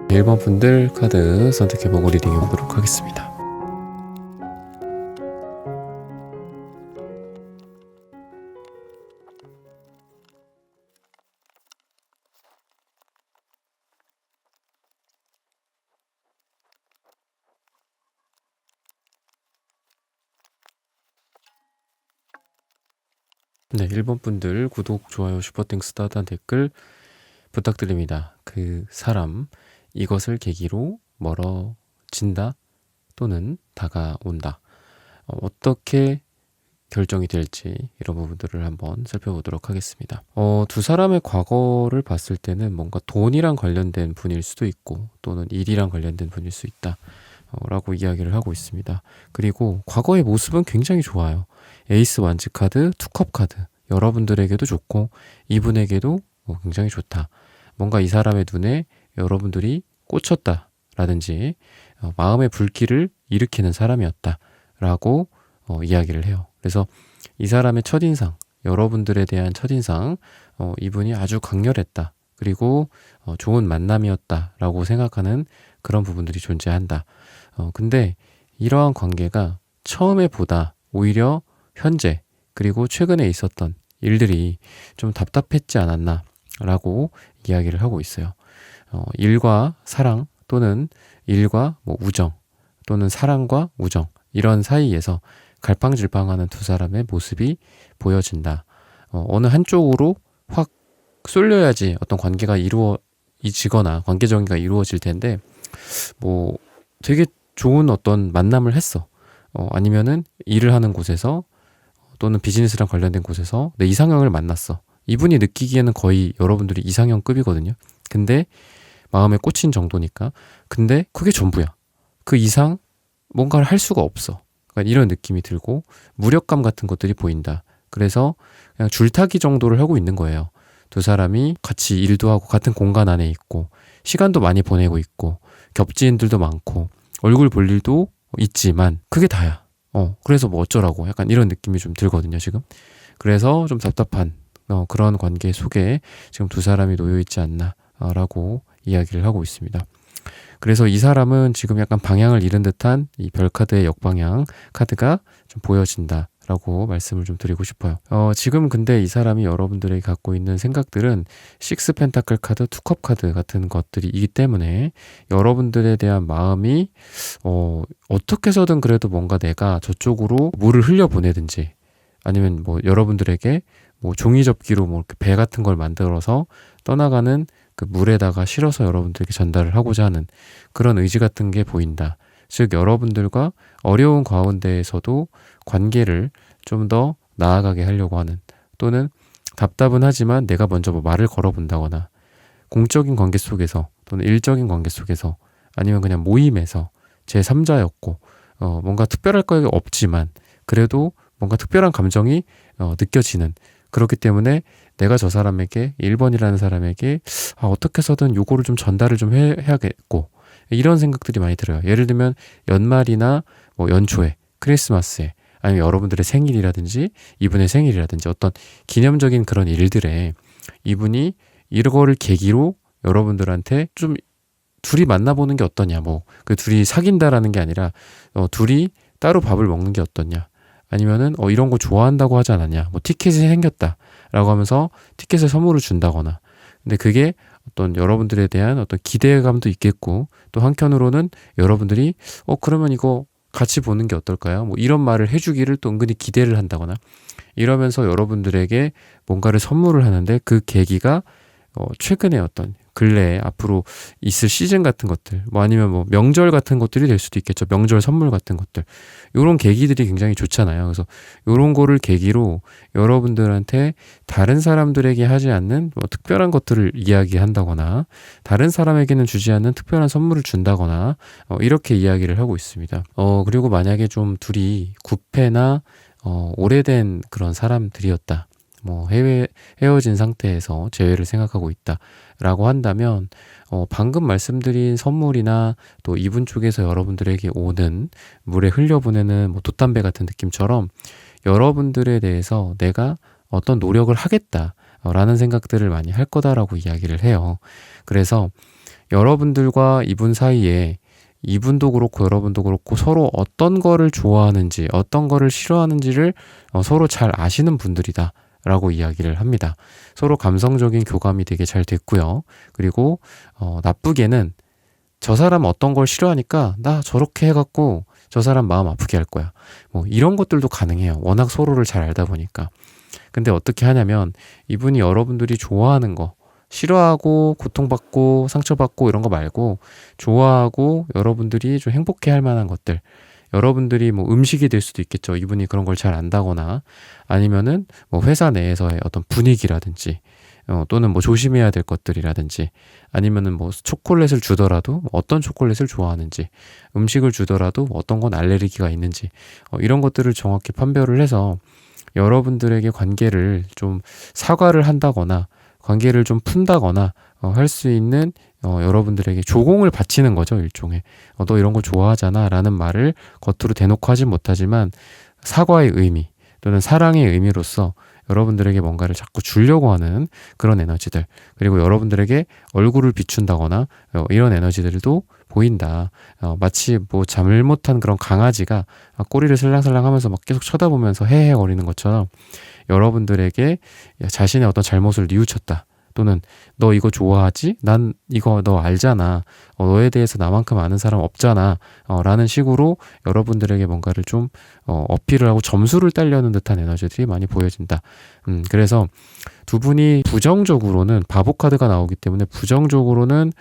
1번 분들 카드 선택해보고 리딩해보도록 하겠습니다. 네, 1번 분들 구독, 좋아요, 슈퍼땡스 따뜻한 댓글 부탁드립니다. 그 사람, 이것을 계기로 멀어진다 또는 다가온다. 어떻게 결정이 될지 이런 부분들을 한번 살펴보도록 하겠습니다. 두 사람의 과거를 봤을 때는 뭔가 돈이랑 관련된 분일 수도 있고 또는 일이랑 관련된 분일 수 있다 라고 이야기를 하고 있습니다. 그리고 과거의 모습은 굉장히 좋아요. 에이스 완즈 카드, 투컵 카드 여러분들에게도 좋고 이분에게도 굉장히 좋다. 뭔가 이 사람의 눈에 여러분들이 꽂혔다 라든지 마음의 불길을 일으키는 사람이었다 라고 이야기를 해요. 그래서 이 사람의 첫인상, 여러분들에 대한 첫인상 이분이 아주 강렬했다. 그리고 좋은 만남이었다 라고 생각하는 그런 부분들이 존재한다. 근데 이러한 관계가 처음에 보다 오히려 현재 그리고 최근에 있었던 일들이 좀 답답했지 않았나 라고 이야기를 하고 있어요. 일과 사랑 또는 일과 우정 또는 사랑과 우정 이런 사이에서 갈팡질팡하는 두 사람의 모습이 보여진다. 어느 한쪽으로 확 쏠려야지 어떤 관계가 이루어지거나 관계 정리가 이루어질 텐데 되게 좋은 어떤 만남을 했어. 아니면은 일을 하는 곳에서 또는 비즈니스랑 관련된 곳에서 내 이상형을 만났어. 이분이 느끼기에는 거의 여러분들이 이상형급이거든요. 근데 마음에 꽂힌 정도니까. 근데 그게 전부야. 그 이상 뭔가를 할 수가 없어. 그러니까 이런 느낌이 들고 무력감 같은 것들이 보인다. 그래서 그냥 줄타기 정도를 하고 있는 거예요. 두 사람이 같이 일도 하고 같은 공간 안에 있고 시간도 많이 보내고 있고 겹지인들도 많고 얼굴 볼 일도 있지만 그게 다야. 그래서 어쩌라고 약간 이런 느낌이 좀 들거든요 지금. 그래서 좀 답답한 그런 관계 속에 지금 두 사람이 놓여 있지 않나 라고 이야기를 하고 있습니다. 그래서 이 사람은 지금 약간 방향을 잃은 듯한 이 별카드의 역방향 카드가 좀 보여진다 라고 말씀을 좀 드리고 싶어요. 지금 근데 이 사람이 여러분들에게 갖고 있는 생각들은 식스 펜타클 카드, 투컵 카드 같은 것들이기 때문에 여러분들에 대한 마음이 어떻게 해서든 그래도 뭔가 내가 저쪽으로 물을 흘려보내든지 아니면 여러분들에게 종이접기로 이렇게 배 같은 걸 만들어서 떠나가는 그 물에다가 실어서 여러분들에게 전달을 하고자 하는 그런 의지 같은 게 보인다. 즉 여러분들과 어려운 가운데에서도 관계를 좀 더 나아가게 하려고 하는 또는 답답은 하지만 내가 먼저 말을 걸어본다거나 공적인 관계 속에서 또는 일적인 관계 속에서 아니면 그냥 모임에서 제3자였고 뭔가 특별할 거 없지만 그래도 뭔가 특별한 감정이 느껴지는 그렇기 때문에 내가 저 사람에게 1번이라는 사람에게 어떻게 해서든 요거를 좀 전달을 좀 해야겠고 이런 생각들이 많이 들어요. 예를 들면 연말이나 연초에 크리스마스에 아니면 여러분들의 생일이라든지 이분의 생일이라든지 어떤 기념적인 그런 일들에 이분이 이거를 계기로 여러분들한테 좀 둘이 만나보는 게 어떠냐 그 둘이 사귄다라는 게 아니라 둘이 따로 밥을 먹는 게 어떠냐 아니면은 이런 거 좋아한다고 하지 않았냐 티켓이 생겼다 라고 하면서 티켓을 선물을 준다거나 근데 그게 어떤 여러분들에 대한 어떤 기대감도 있겠고 또 한편으로는 여러분들이 그러면 이거 같이 보는 게 어떨까요? 이런 말을 해주기를 또 은근히 기대를 한다거나 이러면서 여러분들에게 뭔가를 선물을 하는데 그 계기가 최근에 어떤 근래에 앞으로 있을 시즌 같은 것들 아니면 명절 같은 것들이 될 수도 있겠죠. 명절 선물 같은 것들 이런 계기들이 굉장히 좋잖아요. 그래서 이런 거를 계기로 여러분들한테 다른 사람들에게 하지 않는 특별한 것들을 이야기한다거나 다른 사람에게는 주지 않는 특별한 선물을 준다거나 이렇게 이야기를 하고 있습니다. 그리고 만약에 좀 둘이 구패나 오래된 그런 사람들이었다. 헤어진 상태에서 재회를 생각하고 있다라고 한다면 방금 말씀드린 선물이나 또 이분 쪽에서 여러분들에게 오는 물에 흘려보내는 돛담배 같은 느낌처럼 여러분들에 대해서 내가 어떤 노력을 하겠다라는 생각들을 많이 할 거다라고 이야기를 해요. 그래서 여러분들과 이분 사이에 이분도 그렇고 여러분도 그렇고 서로 어떤 거를 좋아하는지 어떤 거를 싫어하는지를 서로 잘 아시는 분들이다 라고 이야기를 합니다. 서로 감성적인 교감이 되게 잘 됐고요. 그리고 나쁘게는 저 사람 어떤 걸 싫어하니까 나 저렇게 해갖고 저 사람 마음 아프게 할 거야. 뭐 이런 것들도 가능해요. 워낙 서로를 잘 알다 보니까. 근데 어떻게 하냐면 이분이 여러분들이 좋아하는 거, 싫어하고 고통받고 상처받고 이런 거 말고 좋아하고 여러분들이 좀 행복해 할 만한 것들, 여러분들이 뭐 음식이 될 수도 있겠죠. 이분이 그런 걸 잘 안다거나 아니면은 뭐 회사 내에서의 어떤 분위기라든지 또는 뭐 조심해야 될 것들이라든지 아니면은 뭐 초콜릿을 주더라도 어떤 초콜릿을 좋아하는지 음식을 주더라도 어떤 건 알레르기가 있는지 이런 것들을 정확히 판별을 해서 여러분들에게 관계를 좀 사과를 한다거나 관계를 좀 푼다거나 할 수 있는 여러분들에게 조공을 바치는 거죠. 일종의 너 이런 거 좋아하잖아 라는 말을 겉으로 대놓고 하진 못하지만 사과의 의미 또는 사랑의 의미로서 여러분들에게 뭔가를 자꾸 주려고 하는 그런 에너지들, 그리고 여러분들에게 얼굴을 비춘다거나 이런 에너지들도 보인다. 마치 뭐 잘못한 그런 강아지가 꼬리를 슬랑슬랑 하면서 막 계속 쳐다보면서 헤헤거리는 것처럼 여러분들에게 자신의 어떤 잘못을 뉘우쳤다. 또는 너 이거 좋아하지? 난 이거 너 알잖아. 너에 대해서 나만큼 아는 사람 없잖아. 라는 식으로 여러분들에게 뭔가를 좀 어필을 하고 점수를 따려는 듯한 에너지들이 많이 보여진다. 그래서 두 분이 부정적으로는 바보 카드가 나오기 때문에 부정적으로는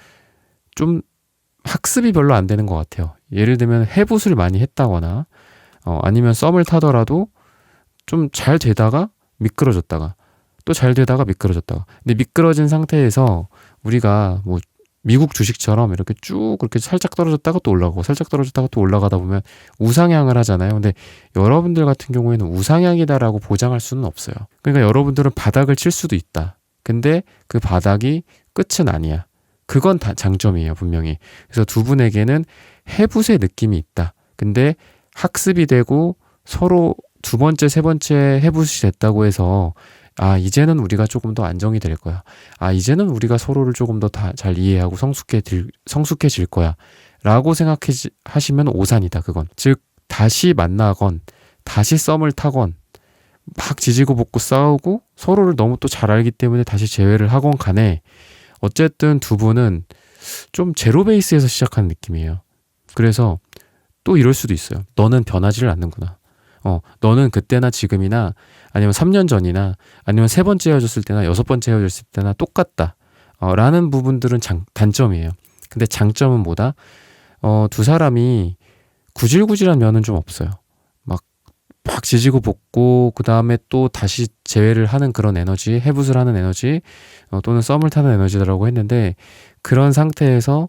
좀 학습이 별로 안 되는 것 같아요. 예를 들면 해붓을 많이 했다거나 아니면 썸을 타더라도 좀 잘 되다가 미끄러졌다가 또 잘 되다가 미끄러졌다가. 근데 미끄러진 상태에서 우리가 뭐 미국 주식처럼 이렇게 쭉 그렇게 살짝 떨어졌다가 또 올라가고 살짝 떨어졌다가 또 올라가다 보면 우상향을 하잖아요. 근데 여러분들 같은 경우에는 우상향이다라고 보장할 수는 없어요. 그러니까 여러분들은 바닥을 칠 수도 있다. 근데 그 바닥이 끝은 아니야. 그건 다 장점이에요, 분명히. 그래서 두 분에게는 해붓의 느낌이 있다. 근데 학습이 되고 서로 두 번째, 세 번째 해붓이 됐다고 해서 이제는 우리가 조금 더 안정이 될 거야. 이제는 우리가 서로를 조금 더 잘 이해하고 성숙해질 거야. 라고 생각하시면 오산이다, 그건. 즉, 다시 만나건, 다시 썸을 타건, 막 지지고 볶고 싸우고, 서로를 너무 또 잘 알기 때문에 다시 재회를 하건 간에, 어쨌든 두 분은 좀 제로 베이스에서 시작하는 느낌이에요. 그래서 또 이럴 수도 있어요. 너는 변하지를 않는구나. 너는 그때나 지금이나 아니면 3년 전이나 아니면 세 번째 헤어졌을 때나 여섯 번째 헤어졌을 때나 똑같다. 라는 부분들은 단점이에요. 근데 장점은 뭐다? 두 사람이 구질구질한 면은 좀 없어요. 막 지지고 볶고 그 다음에 또 다시 재회를 하는 그런 에너지, 해붓을 하는 에너지 또는 썸을 타는 에너지라고 했는데 그런 상태에서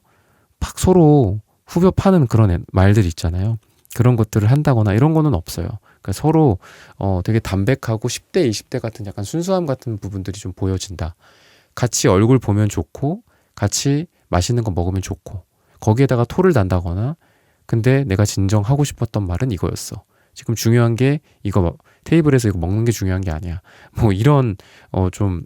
막 서로 후벼 파는 그런 말들 있잖아요. 그런 것들을 한다거나 이런 거는 없어요. 그러니까 서로 되게 담백하고 10대, 20대 같은 약간 순수함 같은 부분들이 좀 보여진다. 같이 얼굴 보면 좋고 같이 맛있는 거 먹으면 좋고 거기에다가 토를 단다거나 근데 내가 진정 하고 싶었던 말은 이거였어. 지금 중요한 게 이거 테이블에서 이거 먹는 게 중요한 게 아니야. 뭐 이런 좀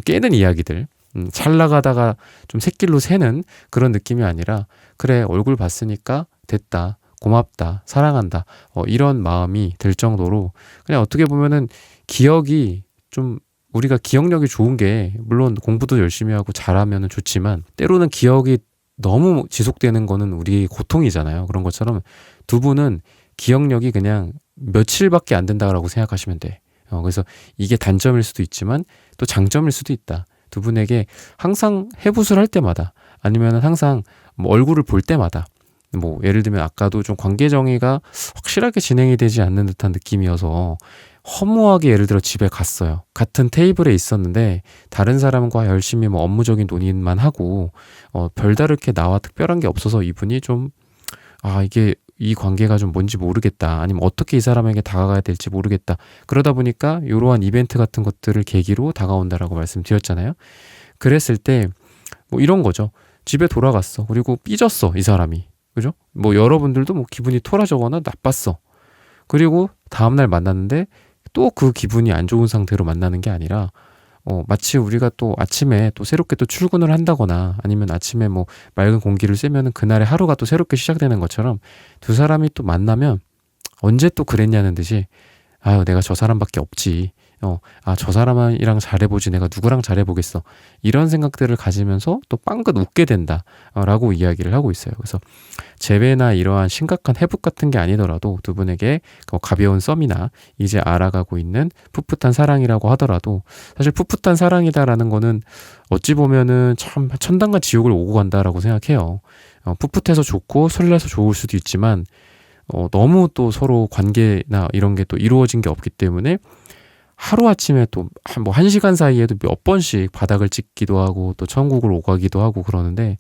깨는 이야기들. 잘 나가다가 좀 샛길로 새는 그런 느낌이 아니라 그래 얼굴 봤으니까 됐다. 고맙다. 사랑한다. 이런 마음이 들 정도로 그냥 어떻게 보면은 기억이 좀 우리가 기억력이 좋은 게 물론 공부도 열심히 하고 잘하면은 좋지만 때로는 기억이 너무 지속되는 거는 우리의 고통이잖아요. 그런 것처럼 두 분은 기억력이 그냥 며칠밖에 안 된다고 생각하시면 돼. 그래서 이게 단점일 수도 있지만 또 장점일 수도 있다. 두 분에게 항상 해붓을 할 때마다 아니면 항상 뭐 얼굴을 볼 때마다 뭐 예를 들면 아까도 좀 관계 정의가 확실하게 진행이 되지 않는 듯한 느낌이어서 허무하게 예를 들어 집에 갔어요. 같은 테이블에 있었는데 다른 사람과 열심히 뭐 업무적인 논의만 하고 별다르게 나와 특별한 게 없어서 이분이 좀 이게 이 관계가 좀 뭔지 모르겠다. 아니면 어떻게 이 사람에게 다가가야 될지 모르겠다. 그러다 보니까 이러한 이벤트 같은 것들을 계기로 다가온다라고 말씀드렸잖아요. 그랬을 때 뭐 이런 거죠. 집에 돌아갔어. 그리고 삐졌어. 이 사람이. 그죠? 뭐 여러분들도 뭐 기분이 토라져거나 나빴어. 그리고 다음날 만났는데 또 그 기분이 안 좋은 상태로 만나는 게 아니라 마치 우리가 또 아침에 또 새롭게 또 출근을 한다거나 아니면 아침에 뭐 맑은 공기를 쐬면은 그날의 하루가 또 새롭게 시작되는 것처럼 두 사람이 또 만나면 언제 또 그랬냐는 듯이 아유, 내가 저 사람밖에 없지. 저 사람이랑 잘해보지. 내가 누구랑 잘해보겠어. 이런 생각들을 가지면서 또 빵긋 웃게 된다. 라고 이야기를 하고 있어요. 그래서 재회나 이러한 심각한 회복 같은 게 아니더라도 두 분에게 가벼운 썸이나 이제 알아가고 있는 풋풋한 사랑이라고 하더라도 사실 풋풋한 사랑이다라는 거는 어찌 보면은 참 천당과 지옥을 오고 간다라고 생각해요. 풋풋해서 좋고 설레서 좋을 수도 있지만 너무 또 서로 관계나 이런 게 또 이루어진 게 없기 때문에 하루아침에 또 뭐 1시간 사이에도 몇 번씩 바닥을 찍기도 하고 또 천국을 오가기도 하고 그러는데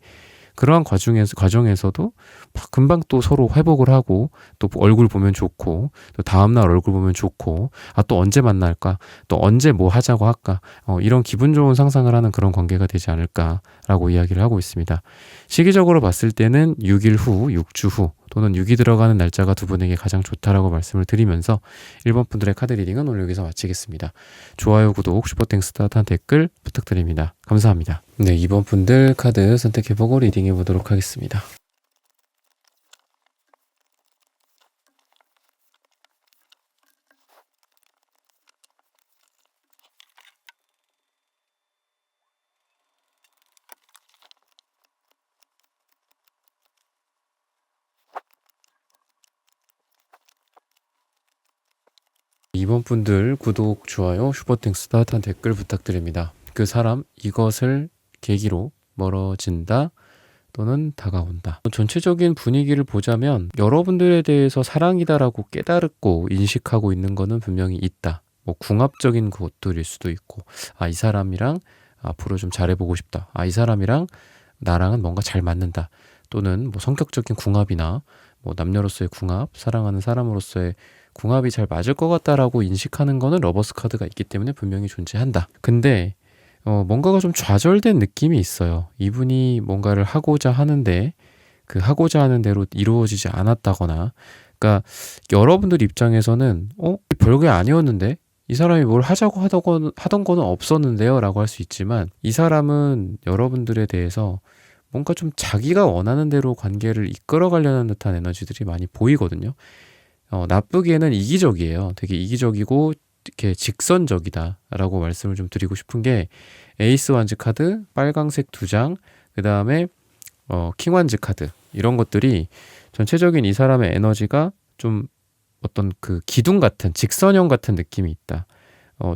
그러한 과정에서도 막 금방 또 서로 회복을 하고 또 얼굴 보면 좋고 또 다음날 얼굴 보면 좋고 또 언제 만날까 또 언제 뭐 하자고 할까 이런 기분 좋은 상상을 하는 그런 관계가 되지 않을까라고 이야기를 하고 있습니다. 시기적으로 봤을 때는 6일 후, 6주 후 또는 6이 들어가는 날짜가 두 분에게 가장 좋다라고 말씀을 드리면서 1번 분들의 카드 리딩은 오늘 여기서 마치겠습니다. 좋아요, 구독, 슈퍼땡스 따뜻한 댓글 부탁드립니다. 감사합니다. 네, 2번 분들 카드 선택해보고 리딩해 보도록 하겠습니다. 이번 분들 구독, 좋아요, 슈퍼땡스 따뜻한 댓글 부탁드립니다. 그 사람 이것을 계기로 멀어진다 또는 다가온다. 전체적인 분위기를 보자면 여러분들에 대해서 사랑이다라고 깨달고 인식하고 있는 거는 분명히 있다. 뭐 궁합적인 것들일 수도 있고 이 사람이랑 앞으로 좀 잘해보고 싶다. 이 사람이랑 나랑은 뭔가 잘 맞는다. 또는 뭐 성격적인 궁합이나 뭐 남녀로서의 궁합, 사랑하는 사람으로서의 궁합이 잘 맞을 것 같다라고 인식하는 거는 러버스 카드가 있기 때문에 분명히 존재한다. 근데 뭔가가 좀 좌절된 느낌이 있어요. 이분이 뭔가를 하고자 하는데 그 하고자 하는 대로 이루어지지 않았다거나 그러니까 여러분들 입장에서는 별게 아니었는데 이 사람이 뭘 하자고 하던 거는 없었는데요 라고 할 수 있지만 이 사람은 여러분들에 대해서 뭔가 좀 자기가 원하는 대로 관계를 이끌어가려는 듯한 에너지들이 많이 보이거든요. 나쁘기에는 이기적이에요. 되게 이기적이고 이렇게 직선적이다라고 말씀을 좀 드리고 싶은 게 에이스 완즈 카드, 빨강색 2장, 그 다음에 킹 완즈 카드 이런 것들이 전체적인 이 사람의 에너지가 좀 어떤 그 기둥 같은 직선형 같은 느낌이 있다.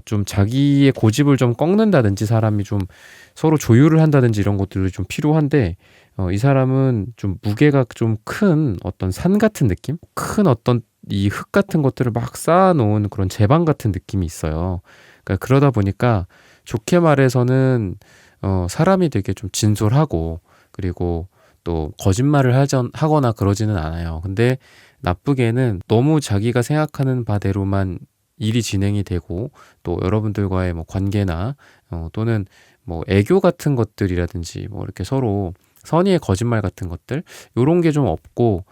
좀 자기의 고집을 좀 꺾는다든지 사람이 좀 서로 조율을 한다든지 이런 것들이 좀 필요한데 이 사람은 좀 무게가 좀 큰 어떤 산 같은 느낌? 큰 어떤 이 흙 같은 것들을 막 쌓아놓은 그런 제방 같은 느낌이 있어요. 그러니까 그러다 보니까 좋게 말해서는 사람이 되게 좀 진솔하고 그리고 또 거짓말을 하거나 그러지는 않아요. 근데 나쁘게는 너무 자기가 생각하는 바대로만 일이 진행이 되고 또 여러분들과의 뭐 관계나 또는 뭐 애교 같은 것들이라든지 뭐 이렇게 서로 선의의 거짓말 같은 것들 요런 게 좀 없고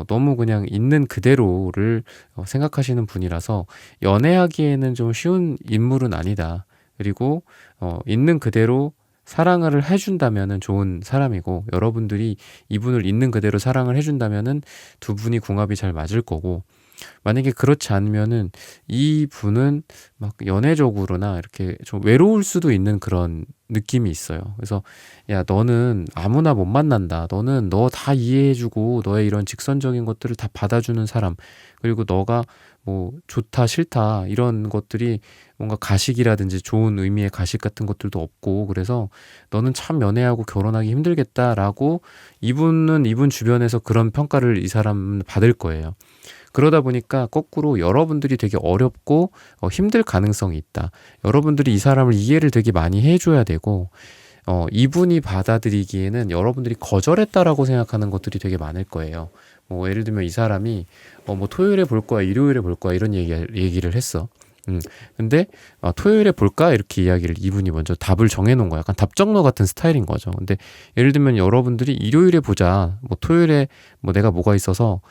너무 그냥 있는 그대로를 생각하시는 분이라서 연애하기에는 좀 쉬운 인물은 아니다. 그리고 있는 그대로 사랑을 해준다면은 좋은 사람이고 여러분들이 이분을 있는 그대로 사랑을 해준다면은 두 분이 궁합이 잘 맞을 거고 만약에 그렇지 않으면은 이 분은 막 연애적으로나 이렇게 좀 외로울 수도 있는 그런 느낌이 있어요. 그래서 야 너는 아무나 못 만난다. 너는 너 다 이해해주고 너의 이런 직선적인 것들을 다 받아주는 사람 그리고 너가 뭐 좋다 싫다 이런 것들이 뭔가 가식이라든지 좋은 의미의 가식 같은 것들도 없고 그래서 너는 참 연애하고 결혼하기 힘들겠다라고 이분은 이분 주변에서 그런 평가를 이 사람은 받을 거예요. 그러다 보니까 거꾸로 여러분들이 되게 어렵고 힘들 가능성이 있다. 여러분들이 이 사람을 이해를 되게 많이 해줘야 되고 이분이 받아들이기에는 여러분들이 거절했다라고 생각하는 것들이 되게 많을 거예요. 뭐 예를 들면 이 사람이 뭐 토요일에 볼 거야, 일요일에 볼 거야 이런 얘기를 했어. 근데 토요일에 볼까? 이렇게 이야기를 이분이 먼저 답을 정해놓은 거야. 약간 답정너 같은 스타일인 거죠. 근데 예를 들면 여러분들이 일요일에 보자, 뭐 토요일에 뭐 내가 뭐가 있어서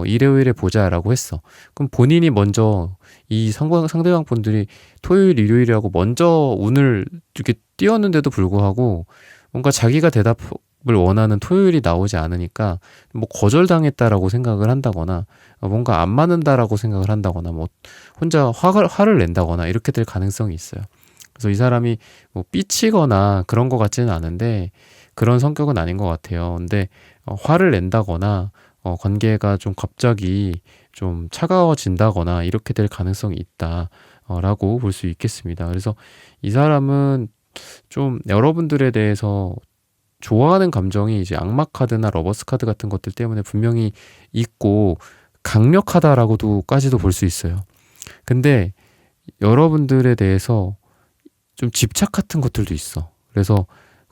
일요일에 보자라고 했어. 그럼 본인이 먼저 이 상대방 분들이 토요일, 일요일이라고 먼저 운을 이렇게 띄웠는데도 불구하고 뭔가 자기가 대답을 원하는 토요일이 나오지 않으니까 뭐 거절당했다라고 생각을 한다거나 뭔가 안 맞는다라고 생각을 한다거나 뭐 혼자 화를 낸다거나 이렇게 될 가능성이 있어요. 그래서 이 사람이 뭐 삐치거나 그런 것 같지는 않은데 그런 성격은 아닌 것 같아요. 근데 화를 낸다거나 관계가 좀 갑자기 좀 차가워진다거나 이렇게 될 가능성이 있다라고 볼 수 있겠습니다. 그래서 이 사람은 좀 여러분들에 대해서 좋아하는 감정이 이제 악마 카드나 러버스 카드 같은 것들 때문에 분명히 있고 강력하다라고도까지도 볼 수 있어요. 근데 여러분들에 대해서 좀 집착 같은 것들도 있어. 그래서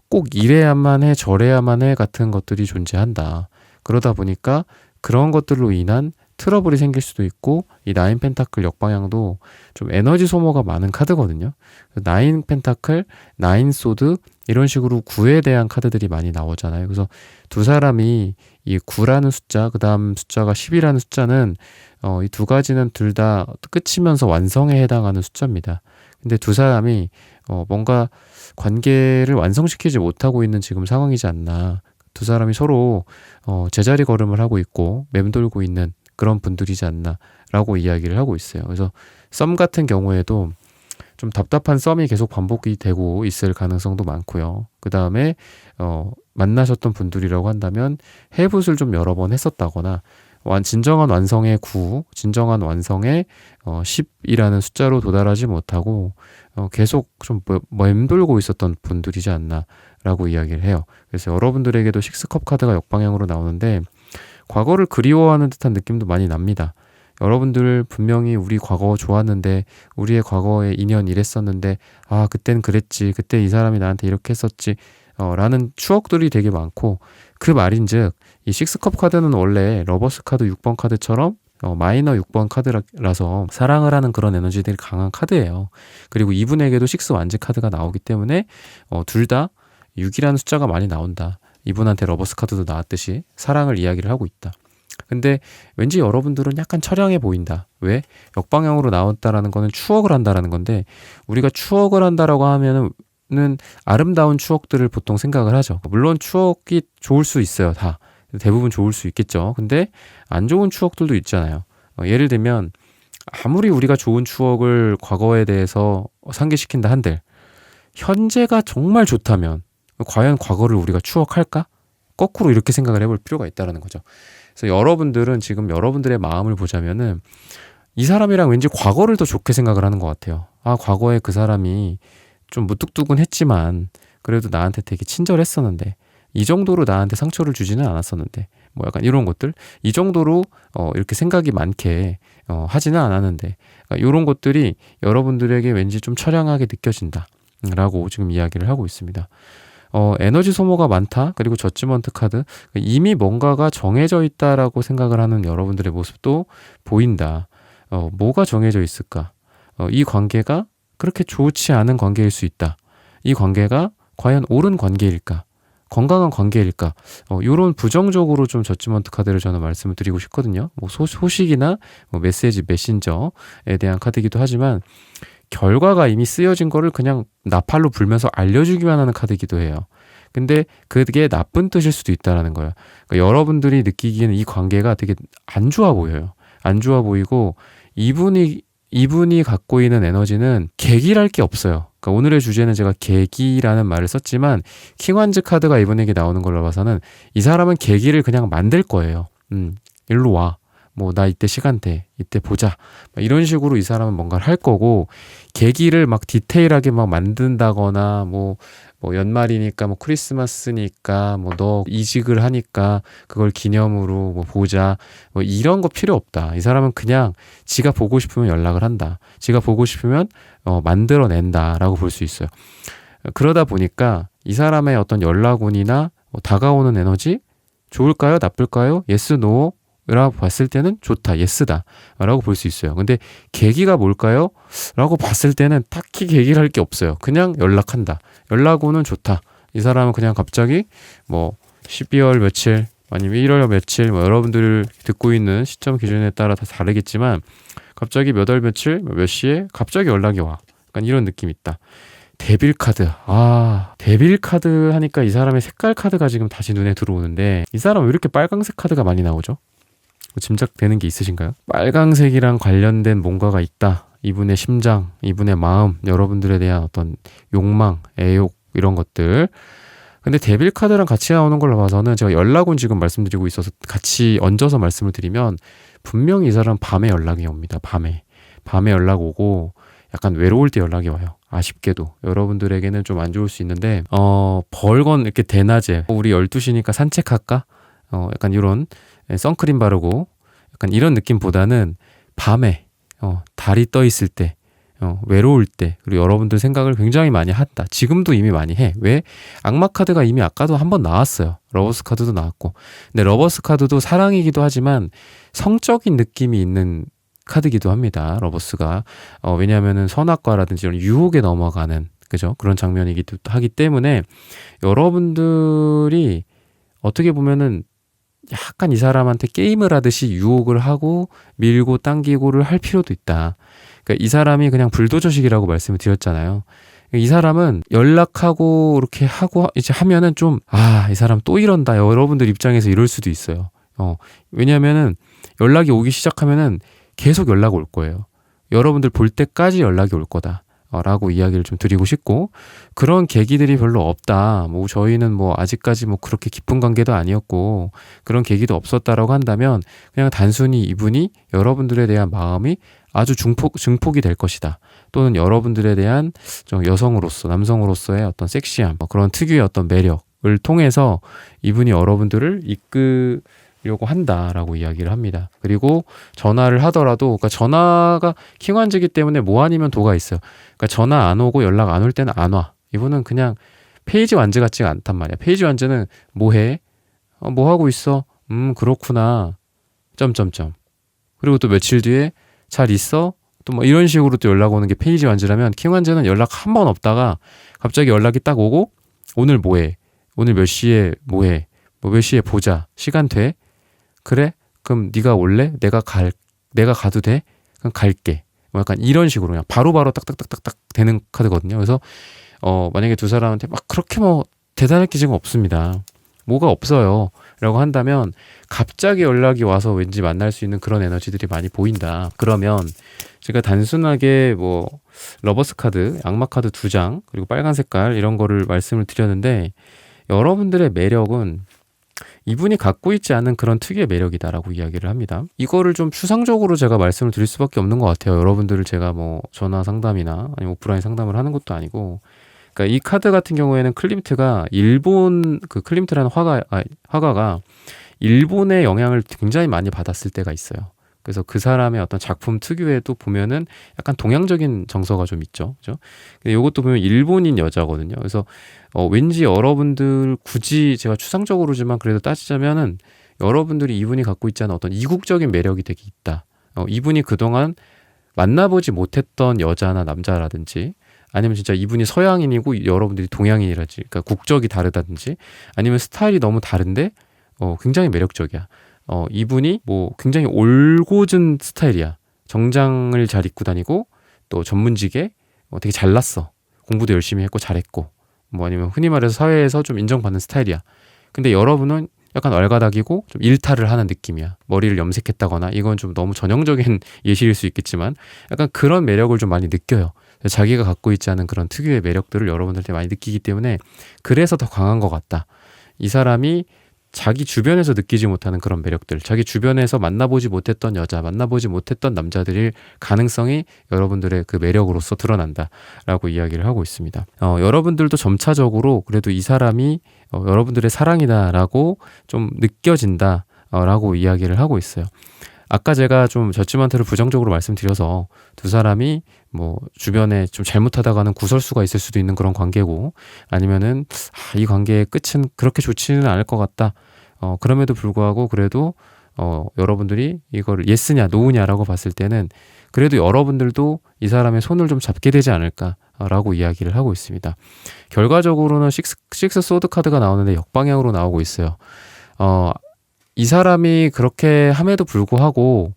꼭 이래야만 해, 저래야만 해 같은 것들이 존재한다. 그러다 보니까 그런 것들로 인한 트러블이 생길 수도 있고, 이 나인 펜타클 역방향도 좀 에너지 소모가 많은 카드거든요. 나인 펜타클, 나인 소드 이런 식으로 9에 대한 카드들이 많이 나오잖아요. 그래서 두 사람이 이 9라는 숫자, 그 다음 숫자가 10이라는 숫자는 이 두 가지는 둘 다 끝이면서 완성에 해당하는 숫자입니다. 근데 두 사람이 뭔가 관계를 완성시키지 못하고 있는 지금 상황이지 않나. 두 사람이 서로 제자리 걸음을 하고 있고 맴돌고 있는 그런 분들이지 않나라고 이야기를 하고 있어요. 그래서 썸 같은 경우에도 좀 답답한 썸이 계속 반복이 되고 있을 가능성도 많고요. 그 다음에 만나셨던 분들이라고 한다면 해붓을 좀 여러 번 했었다거나 진정한 완성의 9, 진정한 완성의 10이라는 숫자로 도달하지 못하고 계속 좀 맴돌고 있었던 분들이지 않나라고 이야기를 해요. 그래서 여러분들에게도 식스컵 카드가 역방향으로 나오는데 과거를 그리워하는 듯한 느낌도 많이 납니다. 여러분들 분명히 우리 과거 좋았는데 우리의 과거에 인연 이랬었는데 그땐 그랬지, 그때 이 사람이 나한테 이렇게 했었지 라는 추억들이 되게 많고, 그 말인즉 이 식스컵 카드는 원래 러버스 카드 6번 카드처럼 마이너 6번 카드라서 사랑을 하는 그런 에너지들이 강한 카드예요. 그리고 이분에게도 식스 완즈 카드가 나오기 때문에 둘 다 6이라는 숫자가 많이 나온다. 이분한테 러버스 카드도 나왔듯이 사랑을 이야기를 하고 있다. 근데 왠지 여러분들은 약간 처량해 보인다. 왜? 역방향으로 나왔다라는 거는 추억을 한다라는 건데, 우리가 추억을 한다라고 하면은 아름다운 추억들을 보통 생각을 하죠. 물론 추억이 좋을 수 있어요. 다. 대부분 좋을 수 있겠죠. 근데 안 좋은 추억들도 있잖아요. 예를 들면 아무리 우리가 좋은 추억을 과거에 대해서 상기시킨다 한들 현재가 정말 좋다면 과연 과거를 우리가 추억할까? 거꾸로 이렇게 생각을 해볼 필요가 있다는 거죠. 그래서 여러분들은 지금 여러분들의 마음을 보자면은 이 사람이랑 왠지 과거를 더 좋게 생각을 하는 것 같아요. 과거에 그 사람이 좀 무뚝뚝은 했지만 그래도 나한테 되게 친절했었는데, 이 정도로 나한테 상처를 주지는 않았었는데, 뭐 약간 이런 것들, 이 정도로 이렇게 생각이 많게 하지는 않았는데, 그러니까 이런 것들이 여러분들에게 왠지 좀 처량하게 느껴진다 라고 지금 이야기를 하고 있습니다. 에너지 소모가 많다. 그리고 저지먼트 카드, 이미 뭔가가 정해져 있다라고 생각을 하는 여러분들의 모습도 보인다. 뭐가 정해져 있을까? 이 관계가 그렇게 좋지 않은 관계일 수 있다. 이 관계가 과연 옳은 관계일까? 건강한 관계일까? 이런 부정적으로 좀 저지먼트 카드를 저는 말씀을 드리고 싶거든요. 뭐 소식이나 뭐 메시지, 메신저에 대한 카드이기도 하지만 결과가 이미 쓰여진 거를 그냥 나팔로 불면서 알려주기만 하는 카드이기도 해요. 근데 그게 나쁜 뜻일 수도 있다라는 거예요. 그러니까 여러분들이 느끼기에는 이 관계가 되게 안 좋아 보여요. 안 좋아 보이고 이분이 갖고 있는 에너지는 계기랄 게 없어요. 그러니까 오늘의 주제는 제가 계기라는 말을 썼지만 킹완즈 카드가 이분에게 나오는 걸로 봐서는 이 사람은 계기를 그냥 만들 거예요. 일로 와. 뭐 나 이때 시간 돼. 이때 보자. 이런 식으로 이 사람은 뭔가를 할 거고, 계기를 막 디테일하게 막 만든다거나 뭐 연말이니까 뭐 크리스마스니까 뭐 너 이직을 하니까 그걸 기념으로 뭐 보자. 뭐 이런 거 필요 없다. 이 사람은 그냥 지가 보고 싶으면 연락을 한다. 지가 보고 싶으면 만들어낸다라고 볼 수 있어요. 그러다 보니까 이 사람의 어떤 연락운이나 다가오는 에너지 좋을까요? 나쁠까요? 예스, 노. 라고 봤을 때는 좋다, 예스다 라고 볼 수 있어요. 근데 계기가 뭘까요? 라고 봤을 때는 딱히 계기를 할 게 없어요. 그냥 연락한다, 연락 오는 좋다. 이 사람은 그냥 갑자기 뭐 12월 며칠 아니면 1월 며칠, 뭐 여러분들 듣고 있는 시점 기준에 따라 다 다르겠지만 갑자기 몇 월 며칠 몇 시에 갑자기 연락이 와. 약간 이런 느낌이 있다. 데빌 카드. 데빌 카드 하니까 이 사람의 색깔 카드가 지금 다시 눈에 들어오는데, 이 사람 왜 이렇게 빨강색 카드가 많이 나오죠? 짐작되는 게 있으신가요? 빨강색이랑 관련된 뭔가가 있다. 이분의 심장, 이분의 마음, 여러분들에 대한 어떤 욕망, 애욕 이런 것들. 근데 데빌 카드랑 같이 나오는 걸로 봐서는, 제가 연락은 지금 말씀드리고 있어서 같이 얹어서 말씀을 드리면 분명히 이 사람 밤에 연락이 옵니다. 밤에 연락 오고 약간 외로울 때 연락이 와요. 아쉽게도 여러분들에게는 좀 안 좋을 수 있는데, 벌건 이렇게 대낮에 우리 12시니까 산책할까? 약간 이런 선크림 바르고 약간 이런 느낌보다는 밤에 달이 떠 있을 때, 외로울 때, 그리고 여러분들 생각을 굉장히 많이 한다. 지금도 이미 많이 해. 왜? 악마 카드가 이미 아까도 한번 나왔어요. 러버스 카드도 나왔고. 근데 러버스 카드도 사랑이기도 하지만 성적인 느낌이 있는 카드기도 합니다. 러버스가. 왜냐하면은 선악과라든지 이런 유혹에 넘어가는, 그죠? 그런 장면이기도 하기 때문에 여러분들이 어떻게 보면은 약간 이 사람한테 게임을 하듯이 유혹을 하고 밀고 당기고를 할 필요도 있다. 그러니까 이 사람이 그냥 불도저식이라고 말씀을 드렸잖아요. 이 사람은 연락하고 이렇게 하고 이제 하면은 좀, 이 사람 또 이런다. 여러분들 입장에서 이럴 수도 있어요. 왜냐면은 연락이 오기 시작하면은 계속 연락 올 거예요. 여러분들 볼 때까지 연락이 올 거다. 라고 이야기를 좀 드리고 싶고, 그런 계기들이 별로 없다. 뭐 저희는 뭐 아직까지 뭐 그렇게 깊은 관계도 아니었고 그런 계기도 없었다라고 한다면, 그냥 단순히 이분이 여러분들에 대한 마음이 아주 증폭이 될 것이다. 또는 여러분들에 대한 여성으로서, 남성으로서의 어떤 섹시함, 그런 특유의 어떤 매력을 통해서 이분이 여러분들을 이끌려고 한다라고 이야기를 합니다. 그리고 전화를 하더라도, 그러니까 전화가 킹완즈이기 때문에 뭐 아니면 도가 있어요. 그러니까 전화 안 오고 연락 안 올 때는 안 와. 이분은 그냥 페이지 완즈 같지가 않단 말이야. 페이지 완즈는 뭐 해? 뭐 하고 있어? 그렇구나. 점점점. 그리고 또 며칠 뒤에 잘 있어? 또 뭐 이런 식으로 또 연락 오는 게 페이지 완즈라면, 킹완즈는 연락 한 번 없다가 갑자기 연락이 딱 오고, 오늘 뭐 해? 오늘 몇 시에 뭐 해? 뭐 몇 시에 보자. 시간 돼? 그래? 그럼 네가 올래? 내가 가도 돼? 그럼 갈게. 뭐 약간 이런 식으로 그냥 바로바로 딱딱딱딱딱 되는 카드거든요. 그래서 만약에 두 사람한테 막 그렇게 뭐 대단할 게 지금 없습니다. 뭐가 없어요. 라고 한다면 갑자기 연락이 와서 왠지 만날 수 있는 그런 에너지들이 많이 보인다. 그러면 제가 단순하게 뭐 러버스 카드, 악마 카드 2장, 그리고 빨간 색깔 이런 거를 말씀을 드렸는데, 여러분들의 매력은 이분이 갖고 있지 않은 그런 특유의 매력이다라고 이야기를 합니다. 이거를 좀 추상적으로 제가 말씀을 드릴 수밖에 없는 것 같아요. 여러분들을 제가 뭐 전화 상담이나 아니면 오프라인 상담을 하는 것도 아니고, 그러니까 이 카드 같은 경우에는 클림트가 일본, 그 클림트라는 화가가 일본의 영향을 굉장히 많이 받았을 때가 있어요. 그래서 그 사람의 어떤 작품 특유에도 보면은 약간 동양적인 정서가 좀 있죠. 그죠? 근데 이것도 보면 일본인 여자거든요. 그래서 왠지 여러분들, 굳이 제가 추상적으로지만 그래도 따지자면은 여러분들이 이분이 갖고 있지 않은 어떤 이국적인 매력이 되게 있다. 이분이 그동안 만나보지 못했던 여자나 남자라든지, 아니면 진짜 이분이 서양인이고 여러분들이 동양인이라든지, 그러니까 국적이 다르다든지, 아니면 스타일이 너무 다른데 굉장히 매력적이야. 이분이 뭐 굉장히 올곧은 스타일이야. 정장을 잘 입고 다니고, 또 전문직에 되게 잘났어. 공부도 열심히 했고 잘했고, 뭐 아니면 흔히 말해서 사회에서 좀 인정받는 스타일이야. 근데 여러분은 약간 얼가닥이고 좀 일탈을 하는 느낌이야. 머리를 염색했다거나, 이건 좀 너무 전형적인 예시일 수 있겠지만 약간 그런 매력을 좀 많이 느껴요. 자기가 갖고 있지 않은 그런 특유의 매력들을 여러분들한테 많이 느끼기 때문에 그래서 더 강한 것 같다. 이 사람이 자기 주변에서 느끼지 못하는 그런 매력들, 자기 주변에서 만나보지 못했던 여자, 만나보지 못했던 남자들일 가능성이 여러분들의 그 매력으로서 드러난다라고 이야기를 하고 있습니다. 여러분들도 점차적으로 그래도 이 사람이 여러분들의 사랑이다라고 좀 느껴진다라고 이야기를 하고 있어요. 아까 제가 좀 저치먼트를 부정적으로 말씀드려서 두 사람이 뭐 주변에 좀 잘못하다가는 구설수가 있을 수도 있는 그런 관계고, 아니면은 이 관계의 끝은 그렇게 좋지는 않을 것 같다. 그럼에도 불구하고 그래도 여러분들이 이거를 예스냐 노우냐라고 봤을 때는 그래도 여러분들도 이 사람의 손을 좀 잡게 되지 않을까라고 이야기를 하고 있습니다. 결과적으로는 식스 소드 카드가 나오는데 역방향으로 나오고 있어요. 이 사람이 그렇게 함에도 불구하고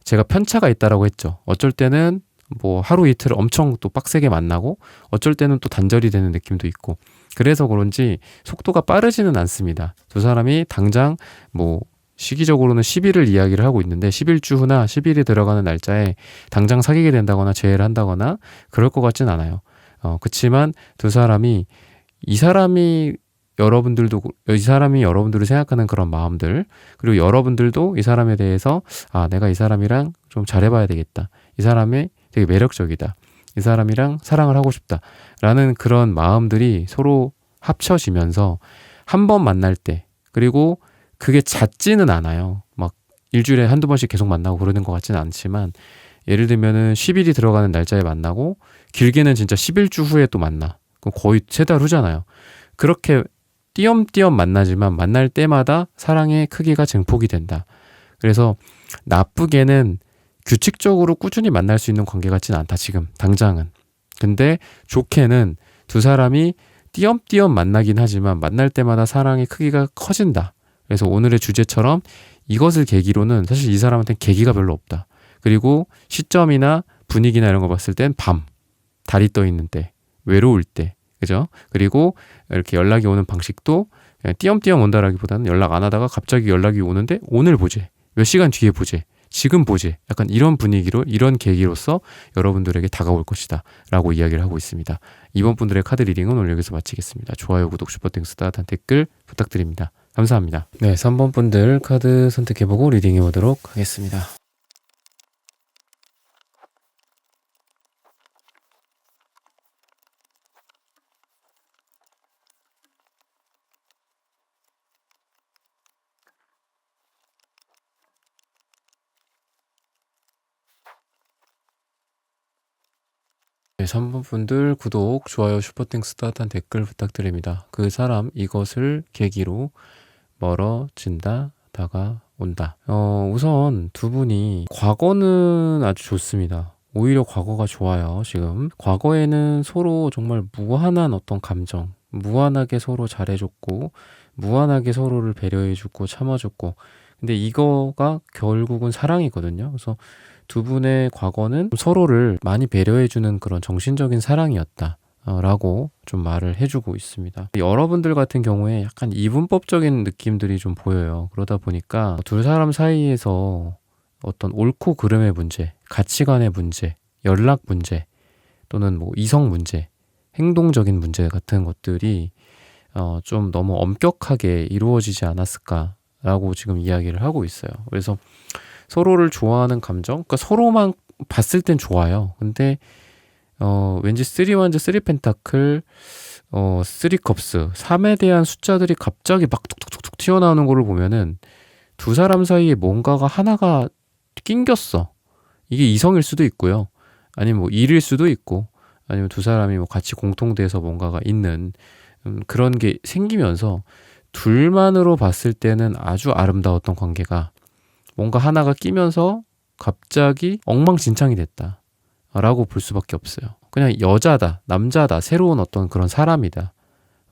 제가 편차가 있다라고 했죠. 어쩔 때는 뭐 하루 이틀 엄청 또 빡세게 만나고 어쩔 때는 또 단절이 되는 느낌도 있고 그래서 그런지 속도가 빠르지는 않습니다. 두 사람이 당장 뭐 시기적으로는 10일을 이야기를 하고 있는데 11주 후나 10일이 들어가는 날짜에 당장 사귀게 된다거나 재회를 한다거나 그럴 것 같진 않아요. 그치만 두 사람이 이 사람이 여러분들을 생각하는 그런 마음들 그리고 여러분들도 이 사람에 대해서 내가 이 사람이랑 좀 잘해봐야 되겠다. 이 사람이 되게 매력적이다. 이 사람이랑 사랑을 하고 싶다. 라는 그런 마음들이 서로 합쳐지면서 한 번 만날 때 그리고 그게 잦지는 않아요. 막 일주일에 한두 번씩 계속 만나고 그러는 것 같지는 않지만 예를 들면은 10일이 들어가는 날짜에 만나고 길게는 진짜 11주 후에 또 만나. 그럼 거의 3달 후잖아요. 그렇게 띄엄띄엄 만나지만 만날 때마다 사랑의 크기가 증폭이 된다. 그래서 나쁘게는 규칙적으로 꾸준히 만날 수 있는 관계 같지는 않다. 지금 당장은. 근데 좋게는 두 사람이 띄엄띄엄 만나긴 하지만 만날 때마다 사랑의 크기가 커진다. 그래서 오늘의 주제처럼 이것을 계기로는 사실 이 사람한테는 계기가 별로 없다. 그리고 시점이나 분위기나 이런 거 봤을 땐 밤, 달이 떠 있는 때, 외로울 때, 그죠? 그리고 이렇게 연락이 오는 방식도 그냥 띄엄띄엄 온다라기보다는 연락 안 하다가 갑자기 연락이 오는데 오늘 보재, 몇 시간 뒤에 보재, 지금 보재, 약간 이런 분위기로 이런 계기로서 여러분들에게 다가올 것이다 라고 이야기를 하고 있습니다. 이번 분들의 카드 리딩은 오늘 여기서 마치겠습니다. 좋아요, 구독, 슈퍼땡스, 따뜻한 댓글 부탁드립니다. 감사합니다. 네, 3번 분들 카드 선택해보고 리딩해보도록 하겠습니다. 네, 3번 분들 구독, 좋아요, 슈퍼땡스, 따뜻한 댓글 부탁드립니다. 그 사람 이것을 계기로 멀어진다, 다가온다. 우선 두 분이 과거는 아주 좋습니다. 오히려 과거가 좋아요. 지금 과거에는 서로 정말 무한한 어떤 감정, 무한하게 서로 잘해줬고 무한하게 서로를 배려해줬고 참아줬고 근데 이거가 결국은 사랑이거든요. 그래서 두 분의 과거는 서로를 많이 배려해주는 그런 정신적인 사랑이었다. 라고 좀 말을 해주고 있습니다. 여러분들 같은 경우에 약간 이분법적인 느낌들이 좀 보여요. 그러다 보니까 두 사람 사이에서 어떤 옳고 그름의 문제, 가치관의 문제, 연락 문제, 또는 뭐 이성 문제, 행동적인 문제 같은 것들이 좀 너무 엄격하게 이루어지지 않았을까라고 지금 이야기를 하고 있어요. 그래서 서로를 좋아하는 감정, 그러니까 서로만 봤을 땐 좋아요. 근데 왠지 3원즈, 3펜타클, 3컵스, 3에 대한 숫자들이 갑자기 막 툭툭툭툭 튀어나오는 거를 보면은 두 사람 사이에 뭔가가 하나가 낑겼어. 이게 이성일 수도 있고요. 아니면 뭐 일일 수도 있고, 아니면 두 사람이 뭐 같이 공통돼서 뭔가가 있는 그런 게 생기면서 둘만으로 봤을 때는 아주 아름다웠던 관계가 뭔가 하나가 끼면서 갑자기 엉망진창이 됐다. 라고 볼 수밖에 없어요. 그냥 여자다, 남자다, 새로운 어떤 그런 사람이다.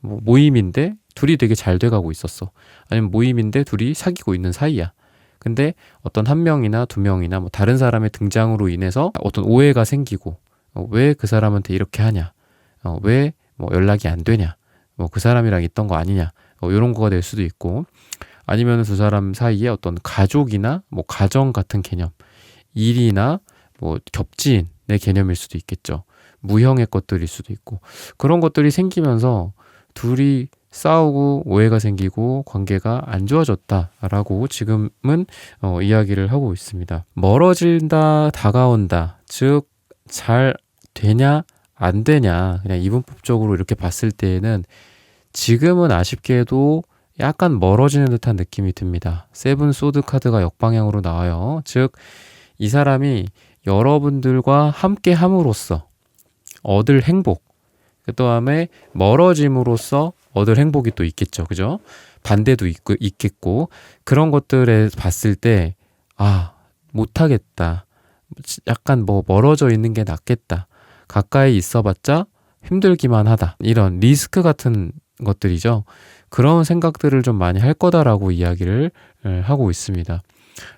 뭐 모임인데 둘이 되게 잘 돼가고 있었어. 아니면 모임인데 둘이 사귀고 있는 사이야. 근데 어떤 한 명이나 두 명이나 뭐 다른 사람의 등장으로 인해서 어떤 오해가 생기고 왜 그 사람한테 이렇게 하냐? 왜 뭐 연락이 안 되냐? 뭐 그 사람이랑 있던 거 아니냐? 이런 거가 될 수도 있고 아니면 두 사람 사이에 어떤 가족이나 뭐 가정 같은 개념, 일이나 뭐 겹지인의 개념일 수도 있겠죠. 무형의 것들일 수도 있고 그런 것들이 생기면서 둘이 싸우고 오해가 생기고 관계가 안 좋아졌다라고 지금은 이야기를 하고 있습니다. 멀어진다, 다가온다, 즉 잘 되냐 안 되냐 그냥 이분법적으로 이렇게 봤을 때에는 지금은 아쉽게도 약간 멀어지는 듯한 느낌이 듭니다. 세븐 소드 카드가 역방향으로 나와요. 즉 이 사람이 여러분들과 함께 함으로써 얻을 행복, 그 다음에 멀어짐으로써 얻을 행복이 또 있겠죠. 그죠? 반대도 있겠고 그런 것들에 봤을 때 못하겠다. 약간 멀어져 있는 게 낫겠다. 가까이 있어봤자 힘들기만 하다. 이런 리스크 같은 것들이죠. 그런 생각들을 좀 많이 할 거다라고 이야기를 하고 있습니다.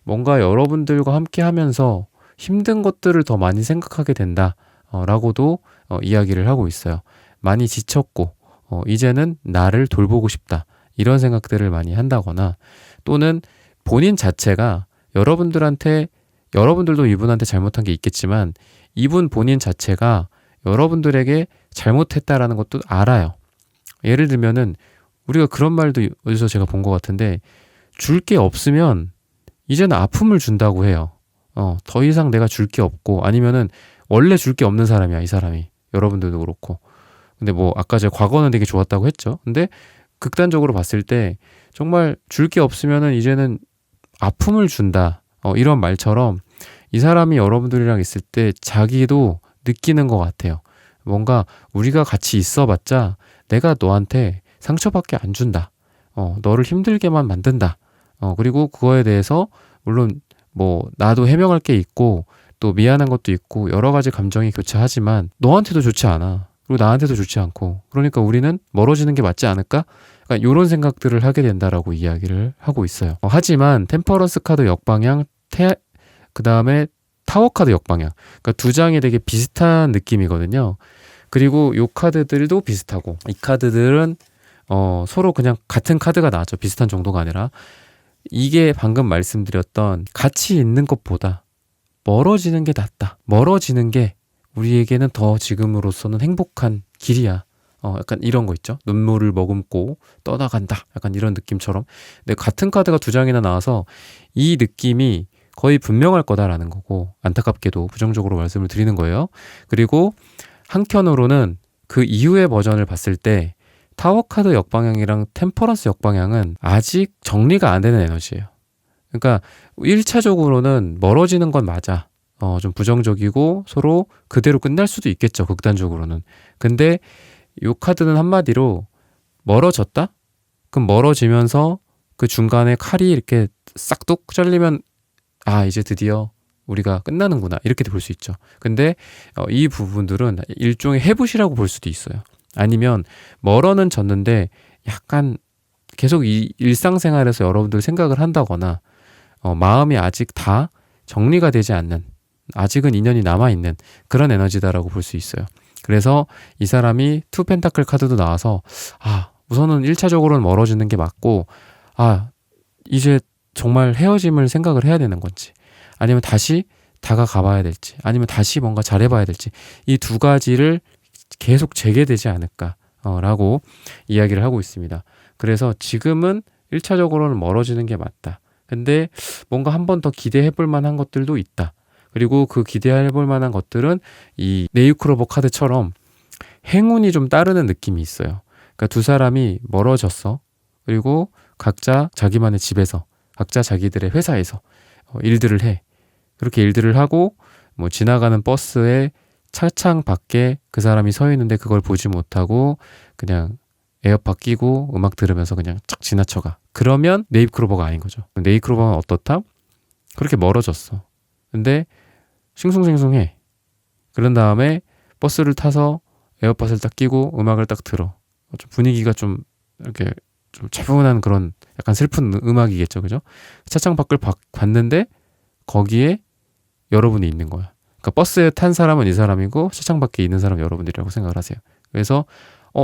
뭔가 여러분들과 함께 하면서 힘든 것들을 더 많이 생각하게 된다. 라고도 이야기를 하고 있어요. 많이 지쳤고 이제는 나를 돌보고 싶다. 이런 생각들을 많이 한다거나 또는 본인 자체가 여러분들도 이분한테 잘못한 게 있겠지만 이분 본인 자체가 여러분들에게 잘못했다라는 것도 알아요. 예를 들면은 우리가 그런 말도 어디서 제가 본 것 같은데 줄 게 없으면 이제는 아픔을 준다고 해요. 더 이상 내가 줄 게 없고 아니면은 원래 줄 게 없는 사람이야, 이 사람이. 여러분들도 그렇고. 근데 아까 제가 과거는 되게 좋았다고 했죠. 근데 극단적으로 봤을 때 정말 줄 게 없으면은 이제는 아픔을 준다. 이런 말처럼 이 사람이 여러분들이랑 있을 때 자기도 느끼는 것 같아요. 뭔가 우리가 같이 있어봤자 내가 너한테 상처밖에 안 준다. 너를 힘들게만 만든다. 그리고 그거에 대해서 물론 나도 해명할 게 있고 또 미안한 것도 있고 여러 가지 감정이 교차하지만 너한테도 좋지 않아. 그리고 나한테도 좋지 않고 그러니까 우리는 멀어지는 게 맞지 않을까? 그러니까 이런 생각들을 하게 된다라고 이야기를 하고 있어요. 하지만 템퍼런스 카드 역방향, 그 다음에 타워 카드 역방향. 그러니까 두 장이 되게 비슷한 느낌이거든요. 그리고 이 카드들도 비슷하고 이 카드들은 서로 그냥 같은 카드가 나왔죠. 비슷한 정도가 아니라 이게 방금 말씀드렸던 같이 있는 것보다 멀어지는 게 낫다. 멀어지는 게 우리에게는 더 지금으로서는 행복한 길이야. 약간 이런 거 있죠. 눈물을 머금고 떠나간다. 약간 이런 느낌처럼. 근데 같은 카드가 두 장이나 나와서 이 느낌이 거의 분명할 거다라는 거고 안타깝게도 부정적으로 말씀을 드리는 거예요. 그리고 한편으로는 그 이후의 버전을 봤을 때 타워 카드 역방향이랑 템퍼런스 역방향은 아직 정리가 안 되는 에너지예요. 그러니까 1차적으로는 멀어지는 건 맞아. 좀 부정적이고 서로 그대로 끝날 수도 있겠죠. 극단적으로는. 근데 이 카드는 한마디로 멀어졌다? 그럼 멀어지면서 그 중간에 칼이 이렇게 싹둑 잘리면 이제 드디어 우리가 끝나는구나 이렇게 볼 수 있죠. 근데 이 부분들은 일종의 해붓이라고 볼 수도 있어요. 아니면 멀어는 졌는데 약간 계속 이 일상생활에서 여러분들 생각을 한다거나 마음이 아직 다 정리가 되지 않는 아직은 인연이 남아있는 그런 에너지다라고 볼 수 있어요. 그래서 이 사람이 투 펜타클 카드도 나와서 우선은 1차적으로는 멀어지는 게 맞고 이제 정말 헤어짐을 생각을 해야 되는 건지 아니면 다시 다가가 봐야 될지 아니면 다시 뭔가 잘해봐야 될지 이 두 가지를 계속 재개되지 않을까 라고 이야기를 하고 있습니다. 그래서 지금은 1차적으로는 멀어지는 게 맞다. 근데 뭔가 한 번 더 기대해 볼 만한 것들도 있다. 그리고 그 기대해 볼 만한 것들은 이 네이크로버 카드처럼 행운이 좀 따르는 느낌이 있어요. 그러니까 두 사람이 멀어졌어. 그리고 각자 자기만의 집에서 각자 자기들의 회사에서 일들을 해. 그렇게 일들을 하고 지나가는 버스에 차창 밖에 그 사람이 서 있는데 그걸 보지 못하고 그냥 에어팟 끼고 음악 들으면서 그냥 쫙 지나쳐가. 그러면 네잎크로버가 아닌 거죠. 네잎크로버는 어떻다? 그렇게 멀어졌어. 근데 싱숭생숭해. 그런 다음에 버스를 타서 에어팟을 딱 끼고 음악을 딱 들어. 좀 분위기가 좀 이렇게 좀 차분한 그런 약간 슬픈 음악이겠죠. 그죠? 차창 밖을 봤는데 거기에 여러분이 있는 거야. 그러니까 버스에 탄 사람은 이 사람이고 차창 밖에 있는 사람은 여러분들이라고 생각을 하세요. 그래서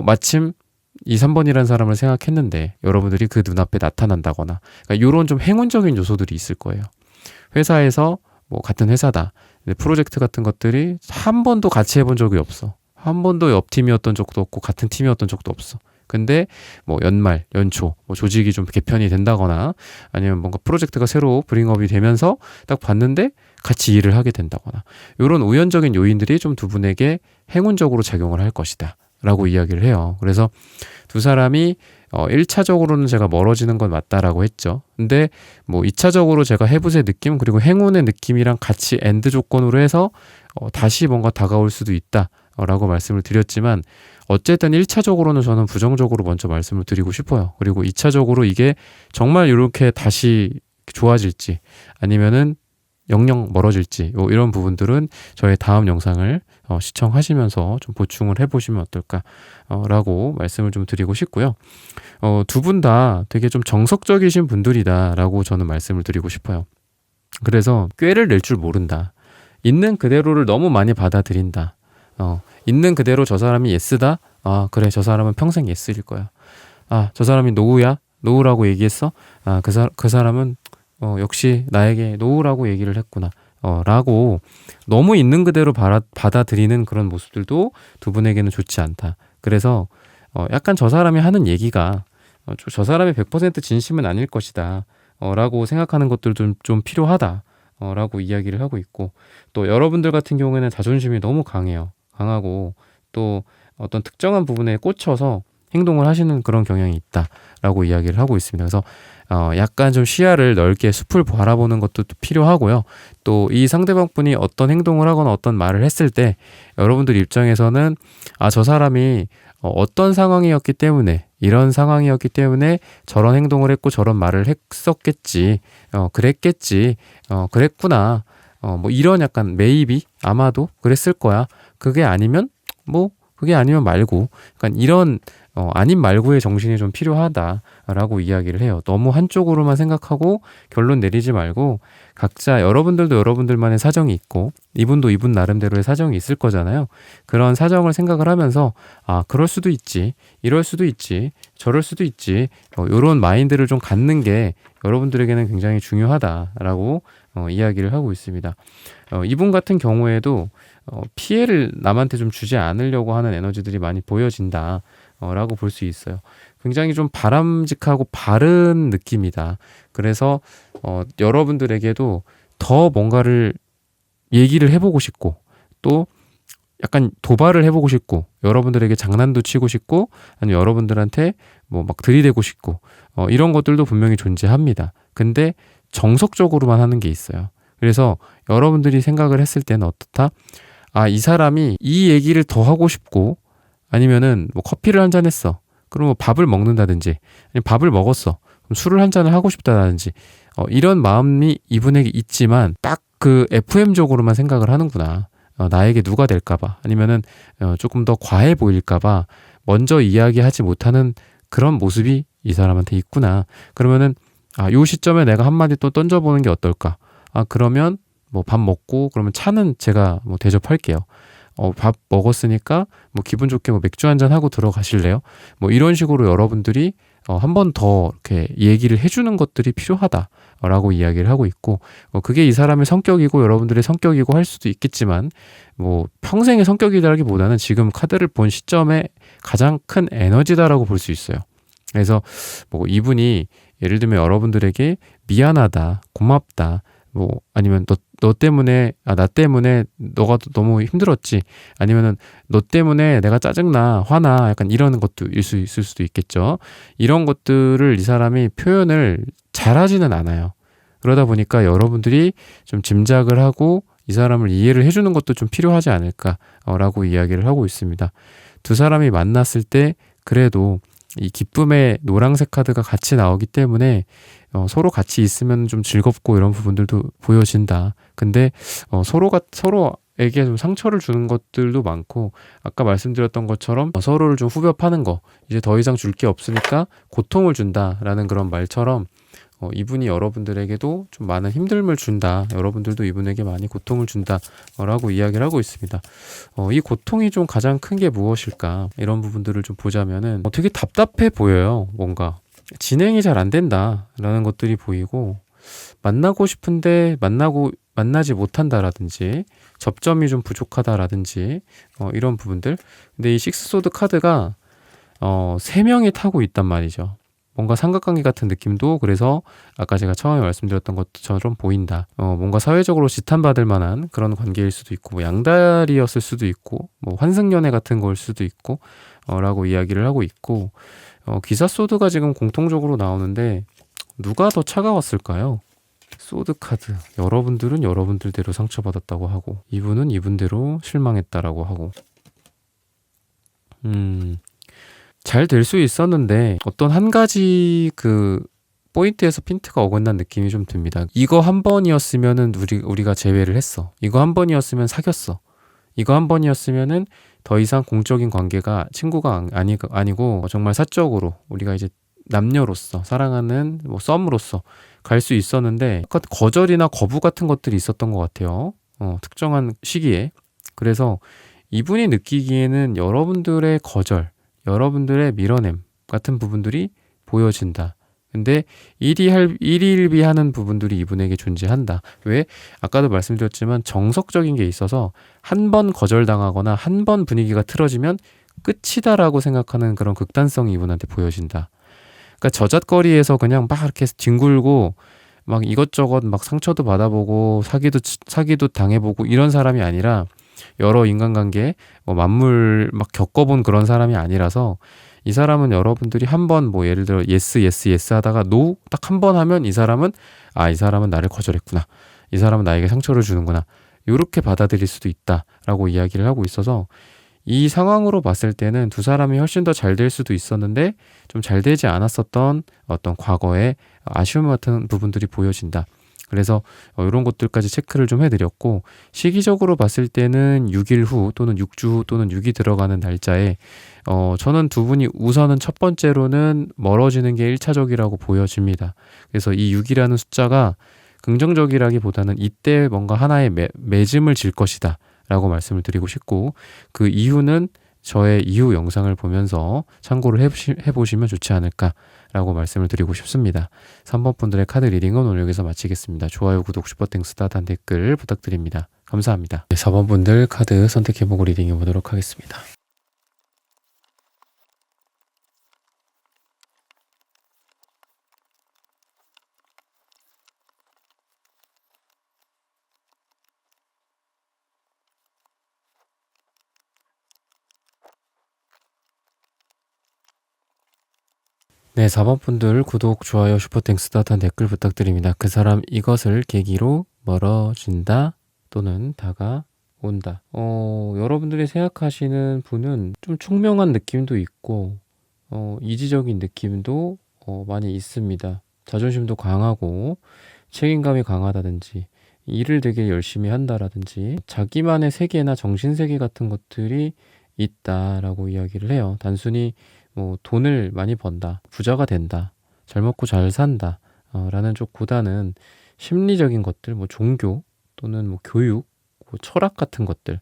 마침 2, 3번이라는 사람을 생각했는데 여러분들이 그 눈앞에 나타난다거나 그러니까 이런 좀 행운적인 요소들이 있을 거예요. 회사에서 같은 회사다. 근데 프로젝트 같은 것들이 한 번도 같이 해본 적이 없어. 한 번도 옆 팀이었던 적도 없고 같은 팀이었던 적도 없어. 근데 연말, 연초 조직이 좀 개편이 된다거나 아니면 뭔가 프로젝트가 새로 브링업이 되면서 딱 봤는데 같이 일을 하게 된다거나 이런 우연적인 요인들이 좀 두 분에게 행운적으로 작용을 할 것이다 라고 이야기를 해요. 그래서 두 사람이 1차적으로는 제가 멀어지는 건 맞다라고 했죠. 근데 2차적으로 제가 해붓의 느낌 그리고 행운의 느낌이랑 같이 엔드 조건으로 해서 다시 뭔가 다가올 수도 있다 라고 말씀을 드렸지만 어쨌든 1차적으로는 저는 부정적으로 먼저 말씀을 드리고 싶어요. 그리고 2차적으로 이게 정말 이렇게 다시 좋아질지 아니면은 영영 멀어질지 이런 부분들은 저의 다음 영상을 시청하시면서 좀 보충을 해보시면 어떨까 라고 말씀을 좀 드리고 싶고요. 두 분 다 되게 좀 정석적이신 분들이다 라고 저는 말씀을 드리고 싶어요. 그래서 꾀를 낼 줄 모른다. 있는 그대로를 너무 많이 받아들인다. 있는 그대로 저 사람이 예스다? 아, 그래, 저 사람은 평생 예스일 거야. 아, 저 사람이 노우야? 노우라고 얘기했어? 아, 그 사람은 역시 나에게 노우라고 얘기를 했구나. 라고 너무 있는 그대로 받아들이는 그런 모습들도 두 분에게는 좋지 않다. 그래서 약간 저 사람이 하는 얘기가 저 사람의 100% 진심은 아닐 것이다. 라고 생각하는 것들도 좀 필요하다. 라고 이야기를 하고 있고, 또 여러분들 같은 경우에는 자존심이 너무 강하고 또 어떤 특정한 부분에 꽂혀서 행동을 하시는 그런 경향이 있다라고 이야기를 하고 있습니다. 그래서 약간 좀 시야를 넓게 숲을 바라보는 것도 필요하고요. 또 이 상대방 분이 어떤 행동을 하거나 어떤 말을 했을 때 여러분들 입장에서는 저 사람이 어떤 상황이었기 때문에 이런 상황이었기 때문에 저런 행동을 했고 저런 말을 했었겠지, 그랬겠지, 그랬구나, 뭐 이런 약간 maybe 아마도 그랬을 거야. 그게 아니면 말고, 약간 이런 아님 말고의 정신이 좀 필요하다라고 이야기를 해요. 너무 한쪽으로만 생각하고 결론 내리지 말고 각자 여러분들도 여러분들만의 사정이 있고 이분도 이분 나름대로의 사정이 있을 거잖아요. 그런 사정을 생각을 하면서 그럴 수도 있지, 이럴 수도 있지, 저럴 수도 있지, 이런 마인드를 좀 갖는 게 여러분들에게는 굉장히 중요하다라고 이야기를 하고 있습니다. 이분 같은 경우에도 피해를 남한테 좀 주지 않으려고 하는 에너지들이 많이 보여진다 라고 볼 수 있어요. 굉장히 좀 바람직하고 바른 느낌이다. 그래서 여러분들에게도 더 뭔가를 얘기를 해보고 싶고 또 약간 도발을 해보고 싶고 여러분들에게 장난도 치고 싶고 아니면 여러분들한테 뭐 막 들이대고 싶고 이런 것들도 분명히 존재합니다. 근데 정석적으로만 하는 게 있어요. 그래서 여러분들이 생각을 했을 때는 어떻다? 이 사람이 이 얘기를 더 하고 싶고 아니면은 뭐 커피를 한 잔 했어. 그럼 뭐 밥을 먹는다든지 아니면 밥을 먹었어. 그럼 술을 한 잔을 하고 싶다든지 이런 마음이 이분에게 있지만 딱 그 FM적으로만 생각을 하는구나. 나에게 누가 될까봐 아니면은 조금 더 과해 보일까봐 먼저 이야기하지 못하는 그런 모습이 이 사람한테 있구나. 그러면은 요 시점에 내가 한마디 또 던져보는 게 어떨까? 그러면 뭐 밥 먹고 그러면 차는 제가 뭐 대접할게요. 밥 먹었으니까 뭐 기분 좋게 뭐 맥주 한잔 하고 들어가실래요? 뭐 이런 식으로 여러분들이 한 번 더 이렇게 얘기를 해주는 것들이 필요하다라고 이야기를 하고 있고, 그게 이 사람의 성격이고 여러분들의 성격이고 할 수도 있겠지만 뭐 평생의 성격이라기보다는 지금 카드를 본 시점에 가장 큰 에너지다라고 볼 수 있어요. 그래서 뭐 이분이 예를 들면 여러분들에게 미안하다, 고맙다, 뭐 아니면 너 때문에 나 때문에 너가 너무 힘들었지, 아니면은 너 때문에 내가 짜증나, 화나, 약간 이런 것도 있을 수도 있겠죠. 이런 것들을 이 사람이 표현을 잘하지는 않아요. 그러다 보니까 여러분들이 좀 짐작을 하고 이 사람을 이해를 해주는 것도 좀 필요하지 않을까라고 이야기를 하고 있습니다. 두 사람이 만났을 때 그래도 이 기쁨의 노란색 카드가 같이 나오기 때문에 서로 같이 있으면 좀 즐겁고 이런 부분들도 보여진다. 근데 서로에게 좀 상처를 주는 것들도 많고, 아까 말씀드렸던 것처럼 서로를 좀 후벼 파는 거, 이제 더 이상 줄 게 없으니까 고통을 준다라는 그런 말처럼 이분이 여러분들에게도 좀 많은 힘듦을 준다. 여러분들도 이분에게 많이 고통을 준다라고 이야기를 하고 있습니다. 이 고통이 좀 가장 큰 게 무엇일까? 이런 부분들을 좀 보자면은 되게 답답해 보여요. 뭔가 진행이 잘 안 된다라는 것들이 보이고, 만나고 싶은데 만나지 못한다라든지 접점이 좀 부족하다라든지 이런 부분들. 근데 이 식스소드 카드가 3명이 타고 있단 말이죠. 뭔가 삼각관계 같은 느낌도, 그래서 아까 제가 처음에 말씀드렸던 것처럼 보인다. 뭔가 사회적으로 지탄받을 만한 그런 관계일 수도 있고, 뭐 양다리였을 수도 있고, 뭐 환승연애 같은 걸 수도 있고, 라고 이야기를 하고 있고, 기사 소드가 지금 공통적으로 나오는데 누가 더 차가웠을까요? 소드 카드. 여러분들은 여러분들대로 상처받았다고 하고, 이분은 이분대로 실망했다라고 하고, 잘 될 수 있었는데 어떤 한 가지 그 포인트에서 핀트가 어긋난 느낌이 좀 듭니다. 이거 한 번이었으면은 우리가 제외를 했어. 이거 한 번이었으면 사귀었어. 이거 한 번이었으면은 더 이상 공적인 관계가 친구가 아니고 정말 사적으로 우리가 이제 남녀로서 사랑하는 뭐 썸으로서 갈 수 있었는데 거절이나 거부 같은 것들이 있었던 것 같아요. 특정한 시기에. 그래서 이분이 느끼기에는 여러분들의 거절, 여러분들의 밀어냄 같은 부분들이 보여진다. 근데 일희일비하는 부분들이 이분에게 존재한다. 왜? 아까도 말씀드렸지만 정석적인 게 있어서 한 번 거절당하거나 한 번 분위기가 틀어지면 끝이다라고 생각하는 그런 극단성이 이분한테 보여진다. 그러니까 저잣거리에서 그냥 막 이렇게 뒹굴고 막 이것저것 막 상처도 받아보고 사기도 당해보고 이런 사람이 아니라 여러 인간관계 만물 막 겪어본 그런 사람이 아니라서 이 사람은 여러분들이 한 번 뭐 예를 들어 예스 하다가 노 딱 한 번 하면 이 사람은 이 사람은 나를 거절했구나. 이 사람은 나에게 상처를 주는구나. 이렇게 받아들일 수도 있다라고 이야기를 하고 있어서 이 상황으로 봤을 때는 두 사람이 훨씬 더 잘 될 수도 있었는데 좀 잘 되지 않았었던 어떤 과거의 아쉬움 같은 부분들이 보여진다. 그래서 이런 것들까지 체크를 좀 해드렸고 시기적으로 봤을 때는 6일 후 또는 6주 후 또는 6이 들어가는 날짜에 저는 두 분이 우선은 첫 번째로는 멀어지는 게 1차적이라고 보여집니다. 그래서 이 6이라는 숫자가 긍정적이라기보다는 이때 뭔가 하나의 맺음을 질 것이다 라고 말씀을 드리고 싶고 그 이유는 저의 이후 영상을 보면서 참고를 해보시면 좋지 않을까라고 말씀을 드리고 싶습니다. 3번 분들의 카드 리딩은 오늘 여기서 마치겠습니다. 좋아요, 구독, 슈퍼땡스, 따뜻한 댓글 부탁드립니다. 감사합니다. 4번 분들 카드 선택해보고 리딩해 보도록 하겠습니다. 네, 4번 분들 구독, 좋아요, 슈퍼땡스, 따뜻한 댓글 부탁드립니다. 그 사람 이것을 계기로 멀어진다 또는 다가온다. 여러분들이 생각하시는 분은 좀 총명한 느낌도 있고 이지적인 느낌도 많이 있습니다. 자존심도 강하고 책임감이 강하다든지 일을 되게 열심히 한다라든지 자기만의 세계나 정신세계 같은 것들이 있다라고 이야기를 해요. 단순히 뭐 돈을 많이 번다, 부자가 된다, 잘 먹고 잘 산다 라는 쪽보다는 심리적인 것들, 뭐 종교 또는 뭐 교육, 뭐 철학 같은 것들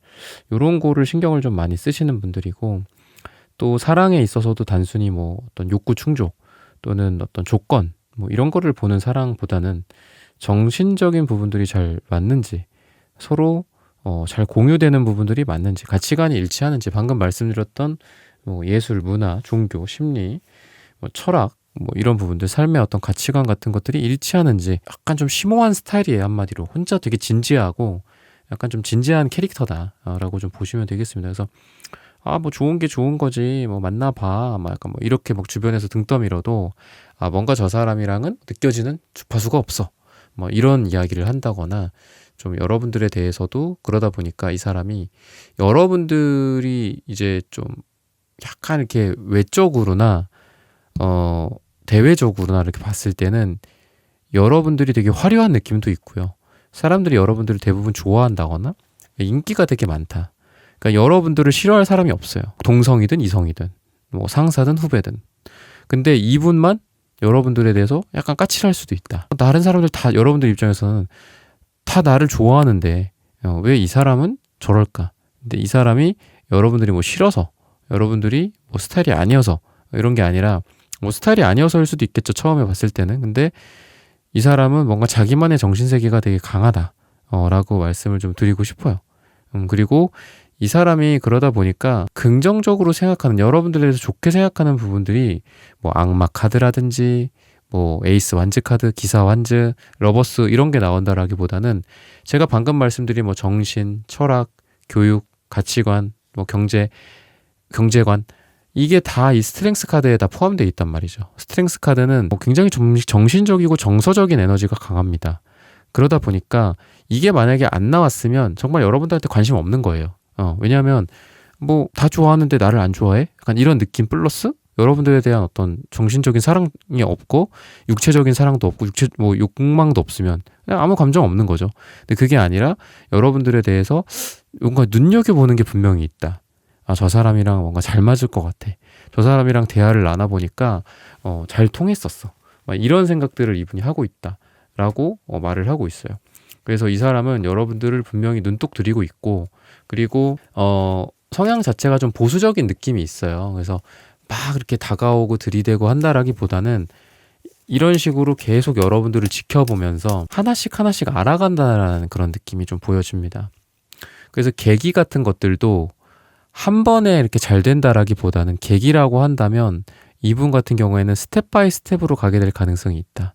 이런 거를 신경을 좀 많이 쓰시는 분들이고 또 사랑에 있어서도 단순히 뭐 어떤 욕구 충족 또는 어떤 조건 뭐 이런 거를 보는 사랑보다는 정신적인 부분들이 잘 맞는지 서로 잘 공유되는 부분들이 맞는지 가치관이 일치하는지 방금 말씀드렸던 뭐 예술, 문화, 종교, 심리, 뭐 철학 뭐 이런 부분들 삶의 어떤 가치관 같은 것들이 일치하는지 약간 좀 심오한 스타일이에요. 한마디로 혼자 되게 진지하고 약간 좀 진지한 캐릭터다라고 좀 보시면 되겠습니다. 그래서 뭐 좋은 게 좋은 거지 뭐 만나봐 막 약간 뭐 이렇게 막 주변에서 등 떠밀어도 뭔가 저 사람이랑은 느껴지는 주파수가 없어 뭐 이런 이야기를 한다거나 좀 여러분들에 대해서도 그러다 보니까 이 사람이 여러분들이 이제 좀 약간 이렇게 외적으로나 대외적으로나 이렇게 봤을 때는 여러분들이 되게 화려한 느낌도 있고요. 사람들이 여러분들을 대부분 좋아한다거나 인기가 되게 많다. 그러니까 여러분들을 싫어할 사람이 없어요. 동성이든 이성이든 뭐 상사든 후배든. 근데 이분만 여러분들에 대해서 약간 까칠할 수도 있다. 다른 사람들 다 여러분들 입장에서는 다 나를 좋아하는데 왜 이 사람은 저럴까? 근데 이 사람이 여러분들이 뭐 싫어서 여러분들이 뭐 스타일이 아니어서 이런 게 아니라 뭐 스타일이 아니어서일 수도 있겠죠. 처음에 봤을 때는. 근데 이 사람은 뭔가 자기만의 정신세계가 되게 강하다 라고 말씀을 좀 드리고 싶어요. 그리고 이 사람이 그러다 보니까 긍정적으로 생각하는 여러분들에 대해서 좋게 생각하는 부분들이 뭐 악마 카드라든지 뭐 에이스 완즈 카드, 기사 완즈, 러버스 이런 게 나온다라기보다는 제가 방금 말씀드린 뭐 정신, 철학, 교육, 가치관, 뭐 경제관 이게 다 이 스트렝스 카드에 다 포함되어 있단 말이죠. 스트렝스 카드는 뭐 굉장히 정신적이고 정서적인 에너지가 강합니다. 그러다 보니까 이게 만약에 안 나왔으면 정말 여러분들한테 관심 없는 거예요. 왜냐하면 뭐 다 좋아하는데 나를 안 좋아해? 약간 이런 느낌 플러스 여러분들에 대한 어떤 정신적인 사랑이 없고 육체적인 사랑도 없고 뭐 욕망도 없으면 그냥 아무 감정 없는 거죠. 근데 그게 아니라 여러분들에 대해서 뭔가 눈여겨보는 게 분명히 있다. 아, 저 사람이랑 뭔가 잘 맞을 것 같아. 저 사람이랑 대화를 나눠보니까 잘 통했었어. 막 이런 생각들을 이분이 하고 있다라고 말을 하고 있어요. 그래서 이 사람은 여러분들을 분명히 눈독 들이고 있고, 그리고 성향 자체가 좀 보수적인 느낌이 있어요. 그래서 막 이렇게 다가오고 들이대고 한다라기보다는 이런 식으로 계속 여러분들을 지켜보면서 하나씩 하나씩 알아간다라는 그런 느낌이 좀 보여집니다. 그래서 계기 같은 것들도 한 번에 이렇게 잘 된다라기보다는 계기라고 한다면 이분 같은 경우에는 스텝 바이 스텝으로 가게 될 가능성이 있다.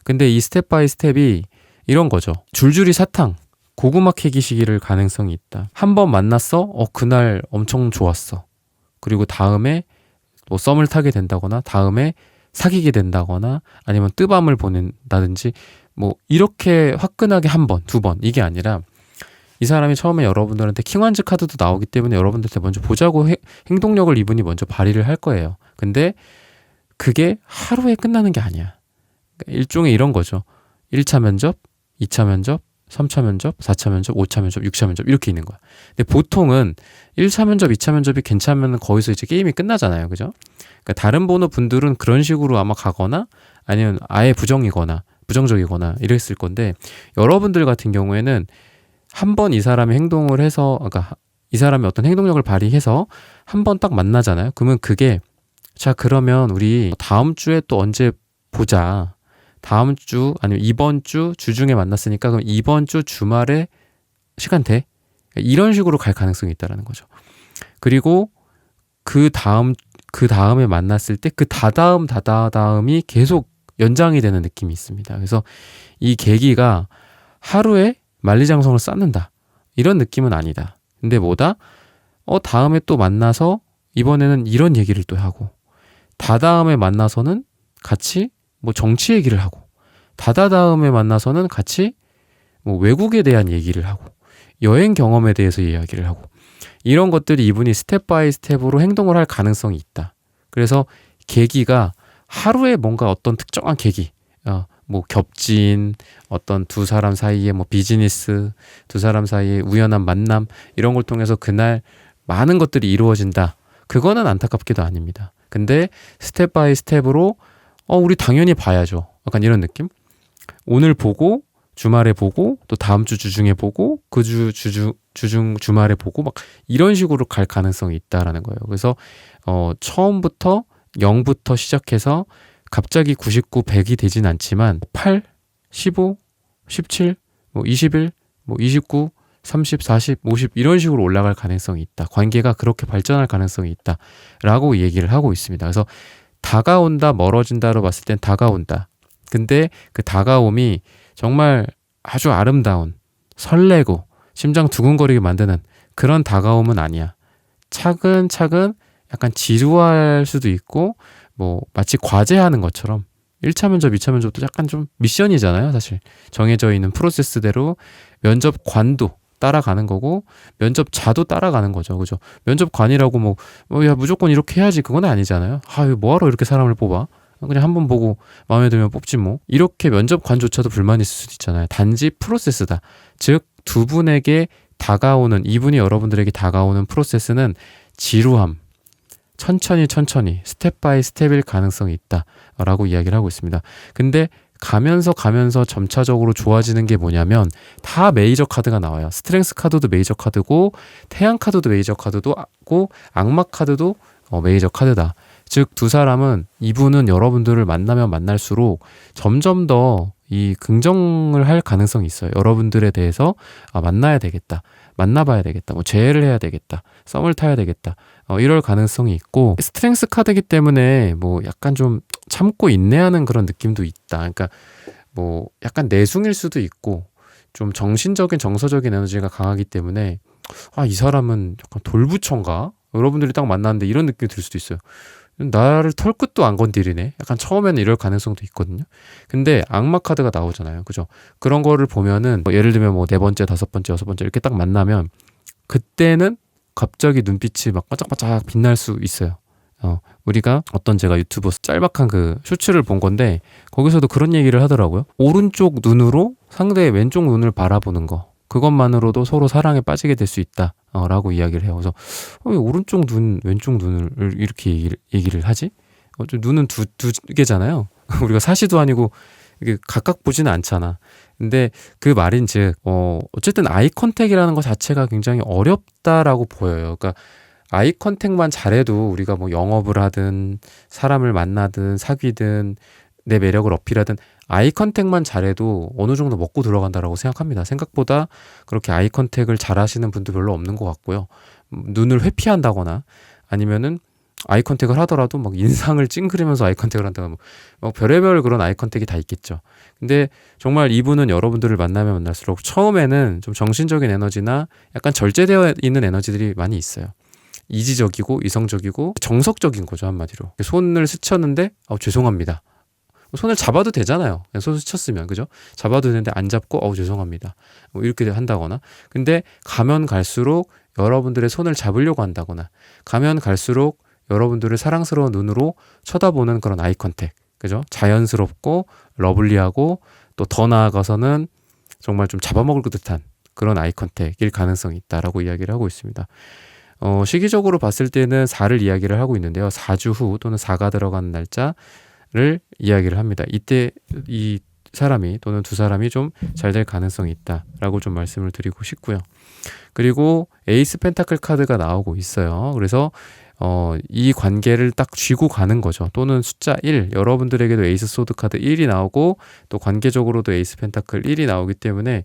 근데 이 스텝 바이 스텝이 이런 거죠. 줄줄이 사탕, 고구마 캐기 시기를 가능성이 있다. 한 번 만났어? 그날 엄청 좋았어. 그리고 다음에 뭐 썸을 타게 된다거나 다음에 사귀게 된다거나 아니면 뜨밤을 보낸다든지 뭐 이렇게 화끈하게 한 번, 두 번 이게 아니라 이 사람이 처음에 여러분들한테 킹완즈 카드도 나오기 때문에 여러분들한테 먼저 보자고 행동력을 이분이 먼저 발휘를 할 거예요. 근데 그게 하루에 끝나는 게 아니야. 그러니까 일종의 이런 거죠. 1차 면접, 2차 면접, 3차 면접, 4차 면접, 5차 면접, 6차 면접 이렇게 있는 거야. 근데 보통은 1차 면접, 2차 면접이 괜찮으면 거기서 이제 게임이 끝나잖아요. 그죠? 그러니까 다른 번호 분들은 그런 식으로 아마 가거나 아니면 아예 부정적이거나 이랬을 건데 여러분들 같은 경우에는 한 번 이 사람이 행동을 해서, 그러니까 이 사람이 어떤 행동력을 발휘해서 한 번 딱 만나잖아요. 그러면 그게 자, 그러면 우리 다음 주에 또 언제 보자. 다음 주 아니면 이번 주 주중에 만났으니까 그럼 이번 주 주말에 시간 돼? 이런 식으로 갈 가능성이 있다는 거죠. 그리고 그 다음에 만났을 때 그 다다음이 계속 연장이 되는 느낌이 있습니다. 그래서 이 계기가 하루에 만리장성을 쌓는다. 이런 느낌은 아니다. 근데 뭐다? 다음에 또 만나서 이번에는 이런 얘기를 또 하고 다다음에 만나서는 같이 뭐 정치 얘기를 하고 다다음에 만나서는 같이 뭐 외국에 대한 얘기를 하고 여행 경험에 대해서 이야기를 하고 이런 것들이 이분이 스텝 바이 스텝으로 행동을 할 가능성이 있다. 그래서 계기가 하루에 뭔가 어떤 특정한 계기, 뭐 겹친 어떤 두 사람 사이의 뭐 비즈니스, 두 사람 사이의 우연한 만남 이런 걸 통해서 그날 많은 것들이 이루어진다. 그거는 안타깝게도 아닙니다. 근데 스텝 바이 스텝으로 우리 당연히 봐야죠. 약간 이런 느낌? 오늘 보고 주말에 보고 또 다음 주 주중에 보고 그 주중 주말에 보고 막 이런 식으로 갈 가능성이 있다라는 거예요. 그래서 처음부터 0부터 시작해서 갑자기 99, 100이 되진 않지만 8, 15, 17, 뭐 21, 뭐 29, 30, 40, 50 이런 식으로 올라갈 가능성이 있다. 관계가 그렇게 발전할 가능성이 있다라고 얘기를 하고 있습니다. 그래서 다가온다, 멀어진다로 봤을 땐 다가온다. 근데 그 다가옴이 정말 아주 아름다운, 설레고 심장 두근거리게 만드는 그런 다가옴은 아니야. 차근차근 약간 지루할 수도 있고 뭐 마치 과제하는 것처럼 1차 면접, 2차 면접도 약간 좀 미션이잖아요. 사실 정해져 있는 프로세스대로 면접관도 따라가는 거고 면접자도 따라가는 거죠. 그죠? 면접관이라고 야 무조건 이렇게 해야지 그건 아니잖아요. 뭐하러 이렇게 사람을 뽑아? 그냥 한번 보고 마음에 들면 뽑지 뭐. 이렇게 면접관조차도 불만이 있을 수도 있잖아요. 단지 프로세스다. 즉 두 분에게 다가오는, 이분이 여러분들에게 다가오는 프로세스는 지루함, 천천히 스텝 바이 스텝일 가능성이 있다라고 이야기를 하고 있습니다. 근데 가면서 점차적으로 좋아지는 게 뭐냐면 다 메이저 카드가 나와요. 스트렝스 카드도 메이저 카드고 태양 카드도 메이저 카드고 악마 카드도 메이저 카드다. 즉 두 사람은, 이분은 여러분들을 만나면 만날수록 점점 더 이 긍정을 할 가능성이 있어요. 여러분들에 대해서 만나야 되겠다, 만나봐야 되겠다, 뭐 재회를 해야 되겠다, 썸을 타야 되겠다, 이럴 가능성이 있고, 스트렝스 카드이기 때문에 뭐 약간 좀 참고 인내하는 그런 느낌도 있다. 그러니까 뭐 약간 내숭일 수도 있고 좀 정신적인 정서적인 에너지가 강하기 때문에 이 사람은 약간 돌부처인가? 여러분들이 딱 만났는데 이런 느낌이 들 수도 있어요. 나를 털끝도 안 건드리네. 약간 처음에는 이럴 가능성도 있거든요. 근데 악마 카드가 나오잖아요. 그죠? 그런 거를 보면은 예를 들면 뭐 4번째, 5번째, 6번째 이렇게 딱 만나면 그때는 갑자기 눈빛이 막 반짝반짝 빛날 수 있어요. 우리가 어떤 제가 유튜브 짤막한 그 쇼츠를 본 건데 거기서도 그런 얘기를 하더라고요. 오른쪽 눈으로 상대의 왼쪽 눈을 바라보는 거, 그것만으로도 서로 사랑에 빠지게 될 수 있다 라고 이야기를 해요. 그래서 왜 오른쪽 눈, 왼쪽 눈을 이렇게 얘기를 하지? 눈은 두 개잖아요. 우리가 사시도 아니고 이게 각각 보지는 않잖아. 근데 그 말인즉 어쨌든 아이 컨택이라는 것 자체가 굉장히 어렵다라고 보여요. 그러니까 아이 컨택만 잘해도 우리가 뭐 영업을 하든 사람을 만나든 사귀든 내 매력을 어필하든 아이 컨택만 잘해도 어느 정도 먹고 들어간다라고 생각합니다. 생각보다 그렇게 아이 컨택을 잘 하시는 분도 별로 없는 것 같고요. 눈을 회피한다거나 아니면은 아이 컨택을 하더라도 막 인상을 찡그리면서 아이 컨택을 한다거나 뭐 별의별 그런 아이 컨택이 다 있겠죠. 근데 정말 이분은 여러분들을 만나면 만날수록 처음에는 좀 정신적인 에너지나 약간 절제되어 있는 에너지들이 많이 있어요. 이지적이고 이성적이고 정석적인 거죠, 한마디로. 손을 스쳤는데 죄송합니다. 손을 잡아도 되잖아요. 그냥 손을 스쳤으면, 그죠? 잡아도 되는데 안 잡고 죄송합니다. 뭐 이렇게 한다거나. 근데 가면 갈수록 여러분들의 손을 잡으려고 한다거나, 가면 갈수록 여러분들을 사랑스러운 눈으로 쳐다보는 그런 아이 컨택, 그죠? 자연스럽고 러블리하고 또 더 나아가서는 정말 좀 잡아먹을 듯한 그런 아이 컨택일 가능성이 있다라고 이야기를 하고 있습니다. 시기적으로 봤을 때는 4를 이야기를 하고 있는데요. 4주 후 또는 4가 들어가는 날짜를 이야기를 합니다. 이때 이 사람이 또는 두 사람이 좀 잘 될 가능성이 있다라고 좀 말씀을 드리고 싶고요. 그리고 에이스 펜타클 카드가 나오고 있어요. 그래서 이 관계를 딱 쥐고 가는 거죠. 또는 숫자 1, 여러분들에게도 에이스 소드 카드 1이 나오고 또 관계적으로도 에이스 펜타클 1이 나오기 때문에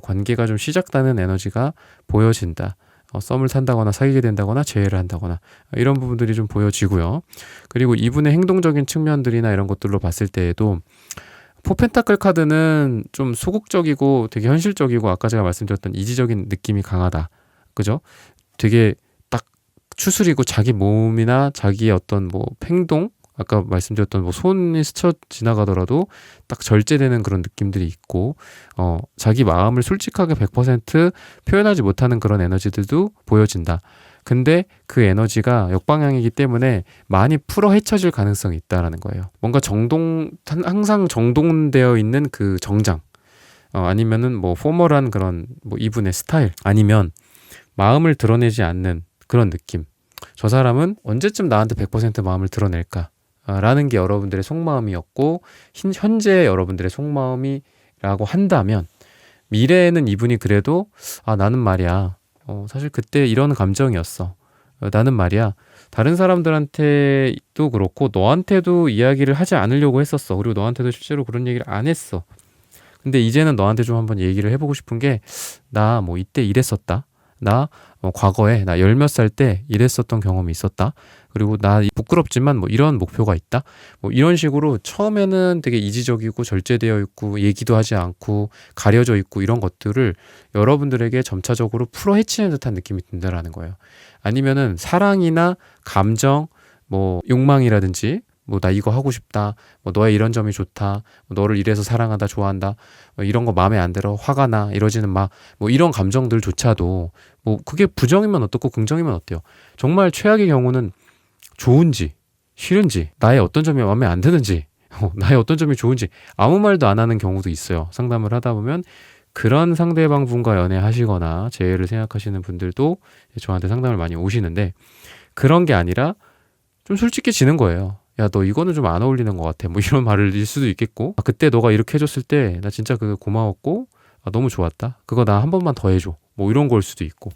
관계가 좀 시작되는 에너지가 보여진다. 썸을 탄다거나 사귀게 된다거나 재회를 한다거나 이런 부분들이 좀 보여지고요. 그리고 이분의 행동적인 측면들이나 이런 것들로 봤을 때에도 포펜타클 카드는 좀 소극적이고 되게 현실적이고 아까 제가 말씀드렸던 이지적인 느낌이 강하다. 그죠? 되게 딱 추스리고 자기 몸이나 자기의 어떤 뭐 행동, 아까 말씀드렸던 뭐 손이 스쳐 지나가더라도 딱 절제되는 그런 느낌들이 있고 자기 마음을 솔직하게 100% 표현하지 못하는 그런 에너지들도 보여진다. 근데 그 에너지가 역방향이기 때문에 많이 풀어 헤쳐질 가능성이 있다라는 거예요. 뭔가 항상 정돈되어 있는 그 정장, 아니면은 뭐 포멀한 그런 뭐 이분의 스타일, 아니면 마음을 드러내지 않는 그런 느낌. 저 사람은 언제쯤 나한테 100% 마음을 드러낼까? 라는 게 여러분들의 속마음이었고 현재 여러분들의 속마음이라고 한다면 미래에는 이분이 그래도 나는 말이야 사실 그때 이런 감정이었어. 나는 말이야 다른 사람들한테도 그렇고 너한테도 이야기를 하지 않으려고 했었어. 그리고 너한테도 실제로 그런 얘기를 안 했어. 근데 이제는 너한테 좀 한번 얘기를 해보고 싶은 게 나 뭐 이때 이랬었다. 나 과거에 나 열 몇 살 때 이랬었던 경험이 있었다. 그리고 나 부끄럽지만 뭐 이런 목표가 있다. 뭐 이런 식으로 처음에는 되게 이지적이고 절제되어 있고 얘기도 하지 않고 가려져 있고 이런 것들을 여러분들에게 점차적으로 풀어 헤치는 듯한 느낌이 든다라는 거예요. 아니면은 사랑이나 감정, 뭐 욕망이라든지 뭐 나 이거 하고 싶다. 뭐 너의 이런 점이 좋다. 뭐 너를 이래서 사랑한다, 좋아한다. 뭐 이런 거 마음에 안 들어, 화가 나, 이러지는 마. 뭐 이런 감정들조차도 뭐 그게 부정이면 어떻고 긍정이면 어때요? 정말 최악의 경우는 좋은지 싫은지 나의 어떤 점이 마음에 안 드는지 나의 어떤 점이 좋은지 아무 말도 안 하는 경우도 있어요. 상담을 하다 보면 그런 상대방 분과 연애하시거나 재회를 생각하시는 분들도 저한테 상담을 많이 오시는데 그런 게 아니라 좀 솔직해지는 거예요. 야, 너 이거는 좀 안 어울리는 것 같아. 뭐 이런 말일 수도 있겠고 그때 너가 이렇게 해줬을 때 나 진짜 그거 고마웠고 너무 좋았다. 그거 나 한 번만 더 해줘. 뭐 이런 걸 수도 있고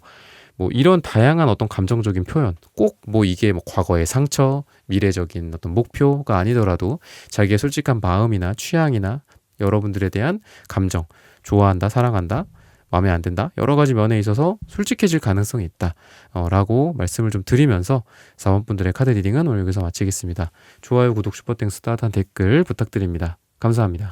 뭐 이런 다양한 어떤 감정적인 표현 꼭 뭐 이게 뭐 과거의 상처, 미래적인 어떤 목표가 아니더라도 자기의 솔직한 마음이나 취향이나 여러분들에 대한 감정, 좋아한다, 사랑한다, 마음에 안 든다 여러 가지 면에 있어서 솔직해질 가능성이 있다 라고 말씀을 좀 드리면서 4번분들의 카드 리딩은 오늘 여기서 마치겠습니다. 좋아요, 구독, 슈퍼땡스, 따뜻한 댓글 부탁드립니다. 감사합니다.